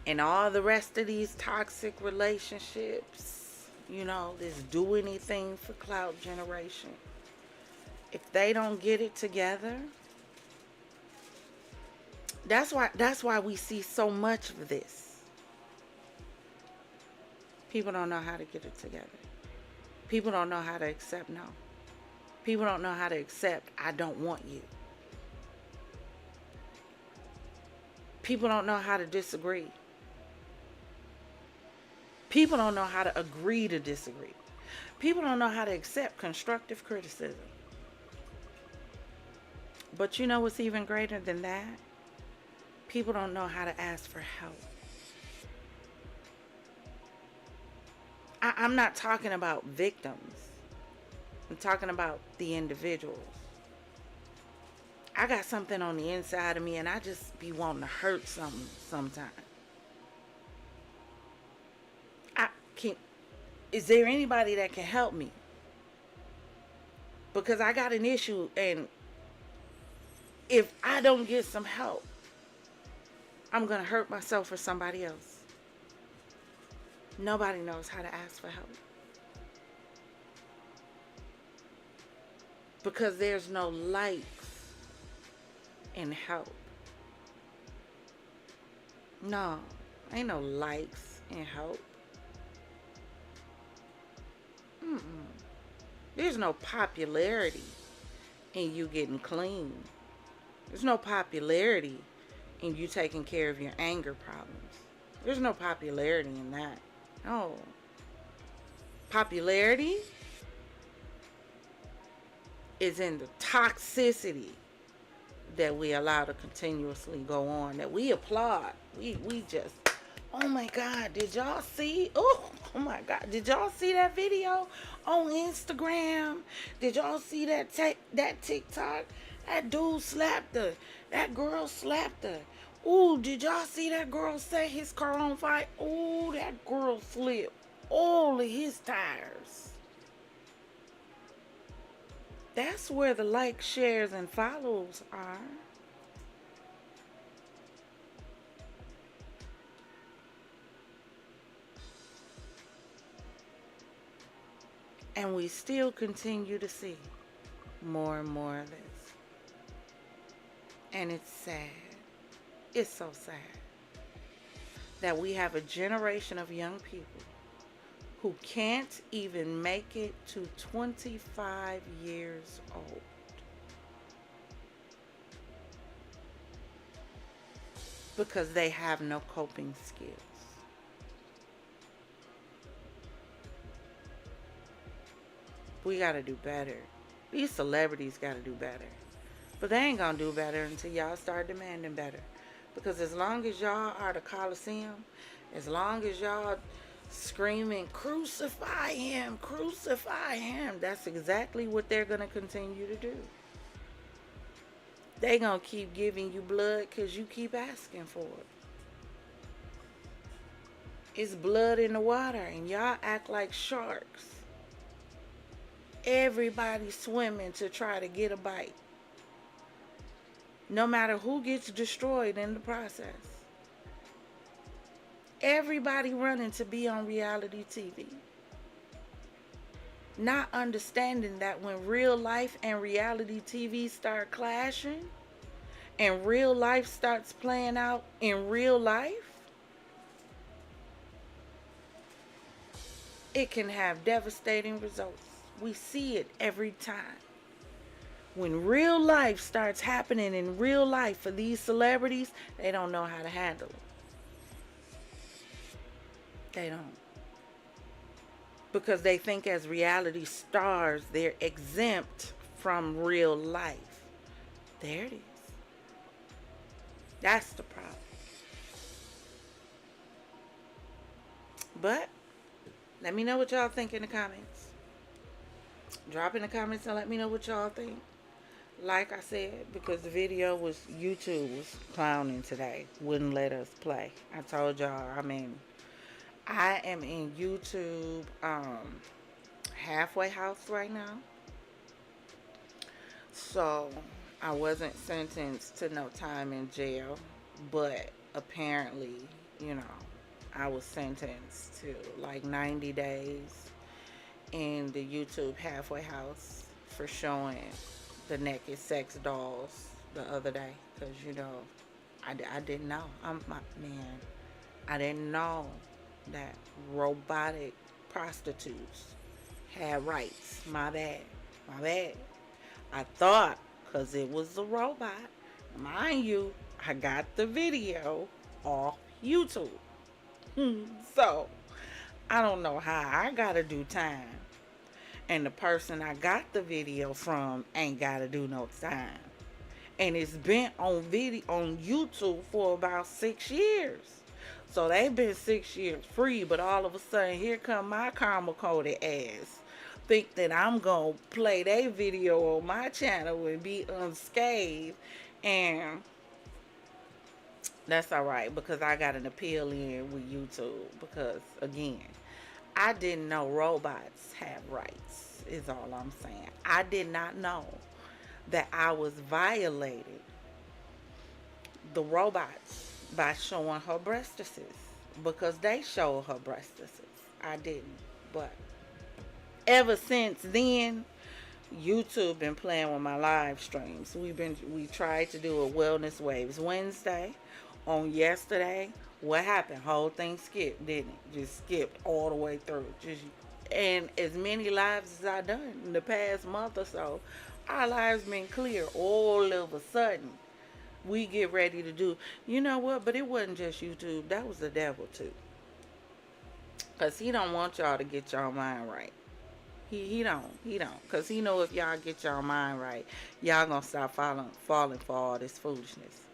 and all the rest of these toxic relationships, you know, this do anything for clout generation, if they don't get it together, that's why we see so much of this. People don't know how to get it together. People don't know how to accept no. People don't know how to accept I don't want you. People don't know how to disagree. People don't know how to agree to disagree. People don't know how to accept constructive criticism. But you know what's even greater than that? People don't know how to ask for help. I'm not talking about victims. I'm talking about the individuals. I got something on the inside of me and I just be wanting to hurt something sometimes. Is there anybody that can help me? Because I got an issue, and if I don't get some help, I'm going to hurt myself or somebody else. Nobody knows how to ask for help. Because there's no likes in help. No, ain't no likes in help. There's no popularity in you getting clean. There's no popularity in you taking care of your anger problems. There's no popularity in that. No. Popularity is in the toxicity that we allow to continuously go on, that we applaud. We just, oh my God, did y'all see? Oh my God, did y'all see that video on Instagram? Did y'all see that TikTok? That dude slapped her. That girl slapped her. Ooh, did y'all see that girl set his car on fire? Ooh, that girl slipped all of his tires. That's where the likes, shares, and follows are. And we still continue to see more and more of this. And it's sad. It's so sad that we have a generation of young people who can't even make it to 25 years old. Because they have no coping skills. We gotta do better. These celebrities gotta do better. But they ain't gonna do better until y'all start demanding better. Because as long as y'all are the Coliseum, as long as y'all screaming, crucify him, that's exactly what they're gonna continue to do. They gonna keep giving you blood because you keep asking for it. It's blood in the water and y'all act like sharks. Everybody swimming to try to get a bite. No matter who gets destroyed in the process. Everybody running to be on reality TV. Not understanding that when real life and reality TV start clashing and real life starts playing out in real life, it can have devastating results. We see it every time. When real life starts happening in real life for these celebrities, they don't know how to handle it. They don't. Because they think as reality stars, they're exempt from real life. There it is. That's the problem. But let me know what y'all think in the comments. Drop in the comments and let me know what y'all think. Like I said, because the video was, YouTube was clowning today. Wouldn't let us play. I told y'all, I am in YouTube halfway house right now. So I wasn't sentenced to no time in jail, but apparently, I was sentenced to like 90 days in the YouTube halfway house for showing the naked sex dolls the other day. Because, I didn't know. I didn't know that robotic prostitutes had rights. My bad. I thought because it was a robot. Mind you, I got the video off YouTube. So, I don't know how I gotta do time. And the person I got the video from ain't gotta do no time. And it's been on video on YouTube for about 6 years. So they've been 6 years free, but all of a sudden here come my karma coded ass. Think that I'm gonna play their video on my channel and be unscathed. And that's alright, because I got an appeal in with YouTube. Because again, I didn't know robots have rights, is all I'm saying. I did not know that I was violating the robots by showing her breastises, because they show her breastises. I didn't. But ever since then, YouTube been playing with my live streams. We tried to do a Wellness Waves Wednesday on yesterday. What happened? Whole thing skipped, didn't it? Just skipped all the way through. And as many lives as I done in the past month or so, our lives been clear all of a sudden. We get ready to do, you know what? But it wasn't just YouTube. That was the devil too. Cause he don't want y'all to get your mind right. He don't. Cause he know if y'all get your mind right, y'all gonna stop falling for all this foolishness.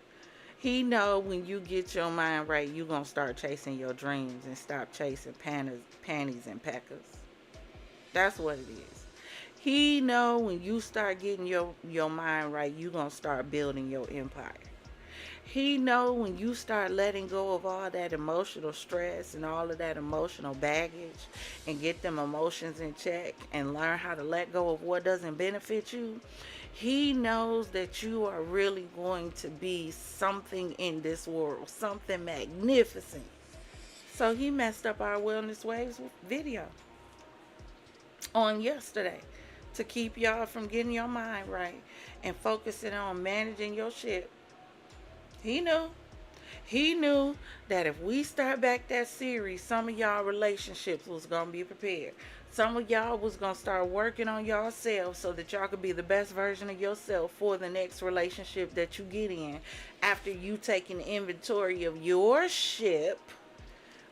He know when you get your mind right, you gonna start chasing your dreams and stop chasing panties and peckers. That's what it is. He know when you start getting your mind right, you gonna start building your empire. He know when you start letting go of all that emotional stress and all of that emotional baggage and get them emotions in check and learn how to let go of what doesn't benefit you. He knows that you are really going to be something in this world, something magnificent. So he messed up our Wellness Waves video on yesterday to keep y'all from getting your mind right and focusing on managing your shit. He knew that if we start back that series, some of y'all relationships was going to be prepared. Some of y'all was going to start working on yourselves so that y'all could be the best version of yourself for the next relationship that you get in after you taking inventory of your ship,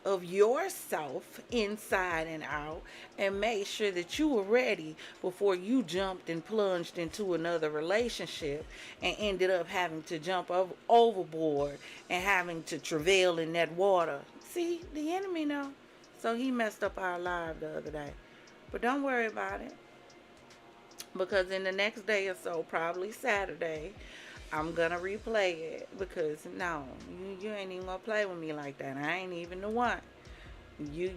of yourself inside and out, and made sure that you were ready before you jumped and plunged into another relationship and ended up having to jump overboard and having to travail in that water. See, the enemy know. So he messed up our life the other day. But don't worry about it, because in the next day or so, probably Saturday, I'm gonna replay it, because no, you ain't even gonna play with me like that. I ain't even the one. You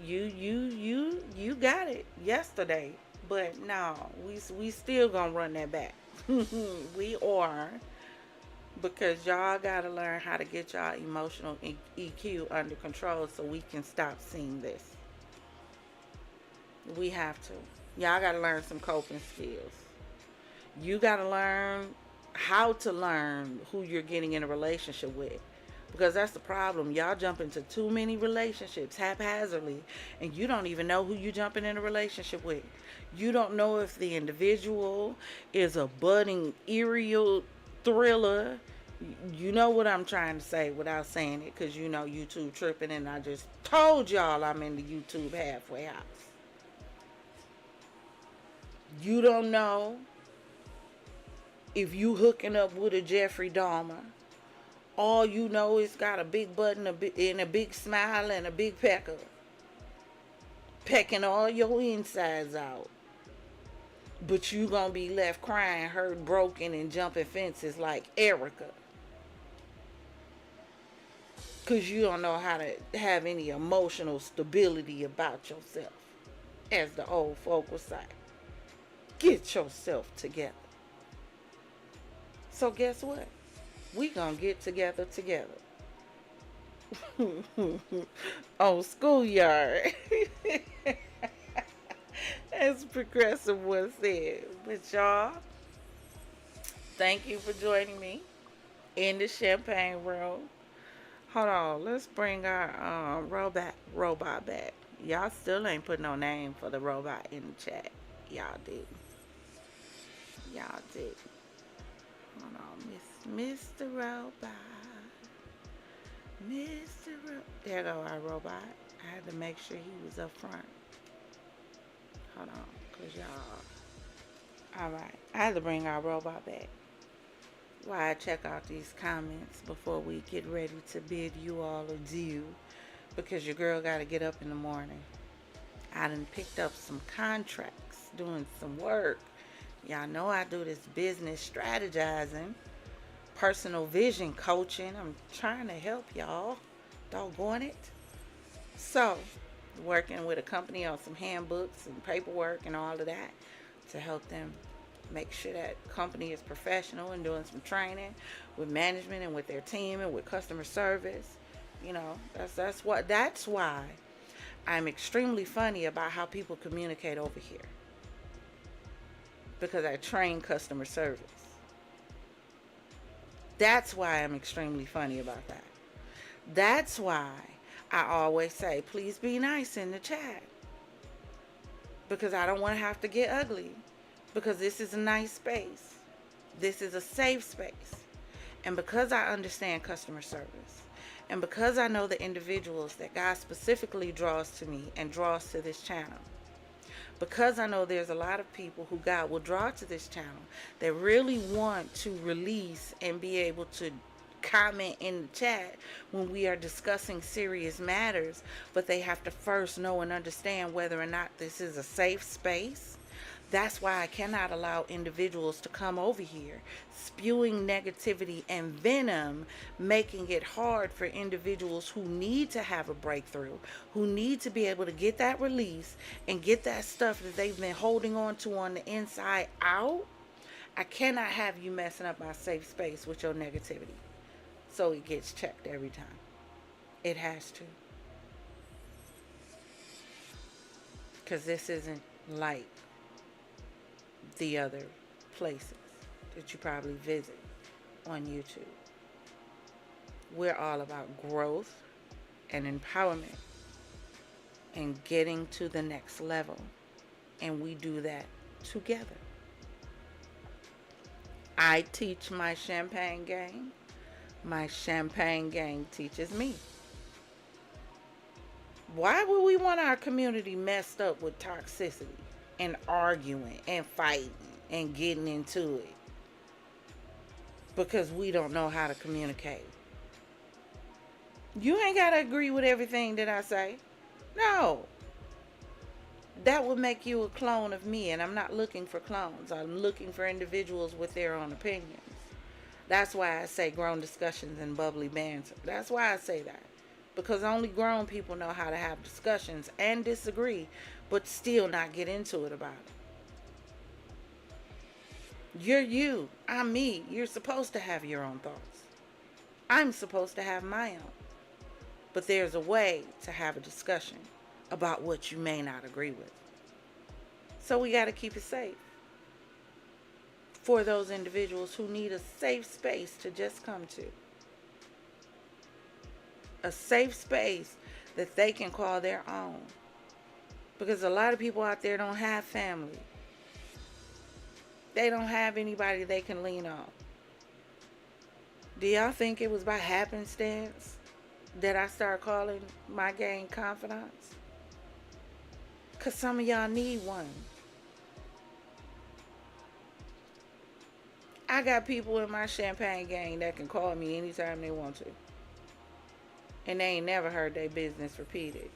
got it yesterday, but no, we still gonna run that back. We are, because y'all gotta learn how to get y'all emotional EQ under control so we can stop seeing this. We have to. Y'all gotta learn some coping skills. You gotta learn how to learn who you're getting in a relationship with, because that's the problem. Y'all jump into too many relationships haphazardly and you don't even know who you're jumping in a relationship with. You don't know if the individual is a budding aerial thriller. You know what I'm trying to say without saying it, because you know YouTube tripping, and I just told y'all I'm in the YouTube halfway house. You don't know if you hooking up with a Jeffrey Dahmer. All you know is got a big butt and a big smile and a big pecker, pecking all your insides out. But you gonna be left crying, hurt, broken, and jumping fences like Erica, because you don't know how to have any emotional stability about yourself. As the old folk would say, get yourself together. So guess what? We gonna get together. On Schoolyard. As Progressive one said. But y'all, thank you for joining me in the champagne room. Hold on, let's bring our robot back. Y'all still ain't put no name for the robot in the chat. Y'all did. Hold on, Mr. Robot. There go our robot. I had to make sure he was up front. Hold on, cause y'all. Alright, I had to bring our robot back. While I check out these comments before we get ready to bid you all adieu, because your girl gotta get up in the morning. I done picked up some contracts, doing some work. Y'all know I do this business strategizing, personal vision coaching. I'm trying to help y'all. Doggone it. So, working with a company on some handbooks and paperwork and all of that to help them make sure that company is professional, and doing some training with management and with their team and with customer service. You know, that's why I'm extremely funny about how people communicate over here because I train customer service. That's why I'm extremely funny about that. That's why I always say, please be nice in the chat. Because I don't want to have to get ugly. Because this is a nice space. This is a safe space. And because I understand customer service, and because I know the individuals that God specifically draws to me and draws to this channel, because I know there's a lot of people who God will draw to this channel that really want to release and be able to comment in the chat when we are discussing serious matters, but they have to first know and understand whether or not this is a safe space. That's why I cannot allow individuals to come over here spewing negativity and venom, making it hard for individuals who need to have a breakthrough, who need to be able to get that release and get that stuff that they've been holding on to on the inside out. I cannot have you messing up my safe space with your negativity. So it gets checked every time. It has to. Because this isn't like the other places that you probably visit on YouTube. We're all about growth and empowerment and getting to the next level. And we do that together. I teach my champagne game. My champagne gang teaches me. Why would we want our community messed up with toxicity and arguing and fighting and getting into it? Because we don't know how to communicate. You ain't got to agree with everything that I say. No. That would make you a clone of me, and I'm not looking for clones. I'm looking for individuals with their own opinions. That's why I say grown discussions and bubbly banter. That's why I say that. Because only grown people know how to have discussions and disagree, but still not get into it about it. You're you. I'm me. You're supposed to have your own thoughts. I'm supposed to have my own. But there's a way to have a discussion about what you may not agree with. So we got to keep it safe. For those individuals who need a safe space to just come to. A safe space that they can call their own. Because a lot of people out there don't have family. They don't have anybody they can lean on. Do y'all think it was by happenstance that I started calling my gang Confidants? Because some of y'all need one. I got people in my champagne gang that can call me anytime they want to. And they ain't never heard their business repeated.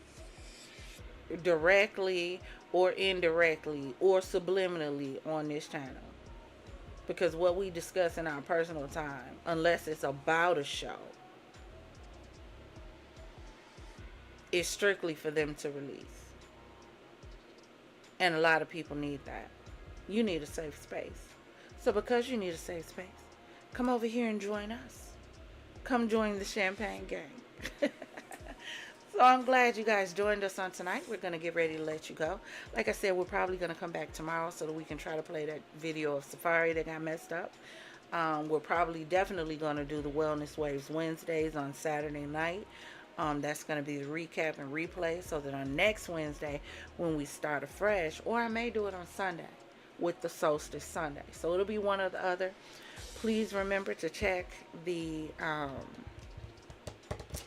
Directly or indirectly or subliminally on this channel. Because what we discuss in our personal time, unless it's about a show, is strictly for them to release. And a lot of people need that. You need a safe space. So because you need a safe space, come over here and join us. Come join the champagne gang. So I'm glad you guys joined us on tonight. We're going to get ready to let you go. Like I said, we're probably going to come back tomorrow so that we can try to play that video of Safaree that got messed up. We're probably definitely going to do the Wellness Waves Wednesdays on Saturday night. That's going to be the recap and replay so that on next Wednesday when we start afresh, or I may do it on Sunday with the Solstice Sunday. So it'll be one or the other. Please remember to check the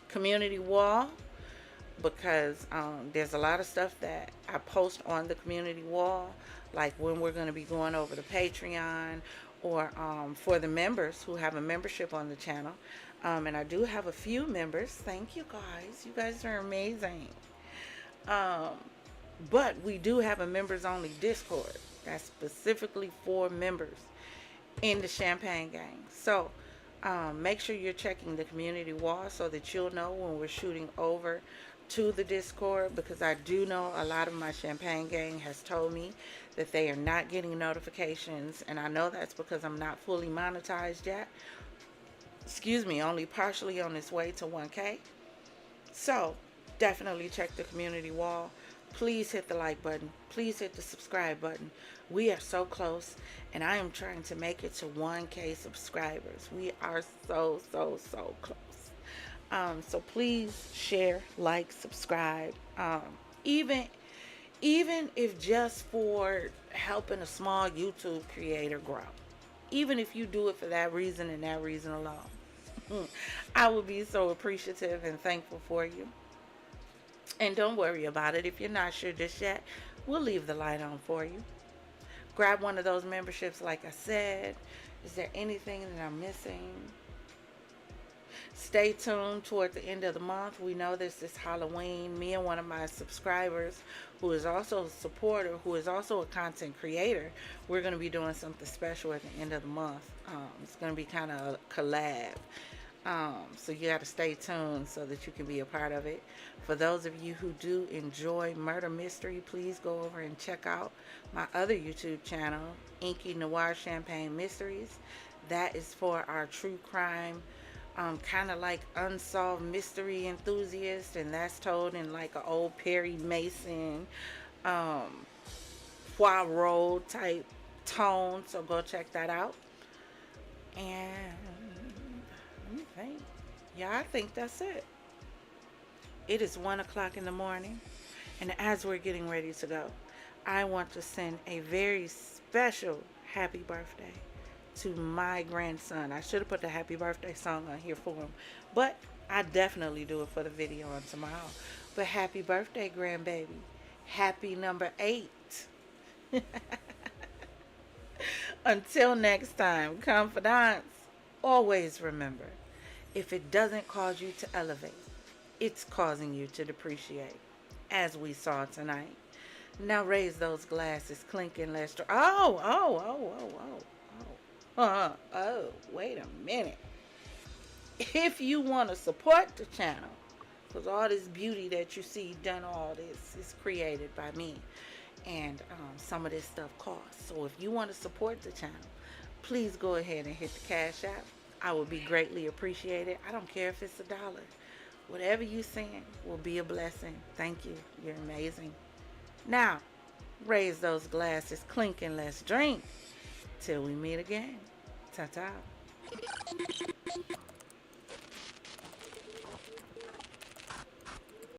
community wall, because there's a lot of stuff that I post on the community wall, like when we're going to be going over to Patreon, or for the members who have a membership on the channel. And I do have a few members. Thank you guys. You guys are amazing. But we do have a members only Discord that's specifically for members in the Champagne Gang. So make sure you're checking the community wall so that you'll know when we're shooting over to the Discord, because I do know a lot of my Champagne Gang has told me that they are not getting notifications, and I know that's because I'm not fully monetized yet. Excuse me, only partially on its way to 1K. So definitely check the community wall. Please hit the like button. Please hit the subscribe button. We are so close, and I am trying to make it to 1K subscribers. We are so, so, so close. So please share, like, subscribe. Even even if just for helping a small YouTube creator grow. Even if you do it for that reason and that reason alone. I would be so appreciative and thankful for you. And don't worry about it. If you're not sure just yet, we'll leave the light on for you. Grab one of those memberships like I said. Is there anything that I'm missing? Stay tuned toward the end of the month. We know this is Halloween. Me and one of my subscribers, who is also a supporter, who is also a content creator, we're going to be doing something special at the end of the month. It's going to be kind of a collab. So you got to stay tuned so that you can be a part of it. For those of you who do enjoy murder mystery, please go over and check out my other YouTube channel, Inky Noir Champagne Mysteries. That is for our true crime, kind of like unsolved mystery enthusiasts, and that's told in like an old Perry Mason, Poirot type tone. So go check that out. And let me think. Yeah, I think that's it. It is 1 o'clock in the morning, and as we're getting ready to go, I want to send a very special happy birthday to my grandson. I should have put the happy birthday song on here for him, but I definitely do it for the video on tomorrow. But happy birthday, grandbaby. Happy number 8. Until next time, confidants, always remember, if it doesn't cause you to elevate, it's causing you to depreciate, as we saw tonight. Now raise those glasses, clinking less. Oh, wait a minute. If you want to support the channel, because all this beauty that you see done, all this is created by me, and some of this stuff costs. So if you want to support the channel, please go ahead and hit the Cash App. I would be greatly appreciated. I don't care if it's $1. Whatever you send will be a blessing. Thank you. You're amazing. Now, raise those glasses, clink, and let's drink till we meet again. Ta-ta.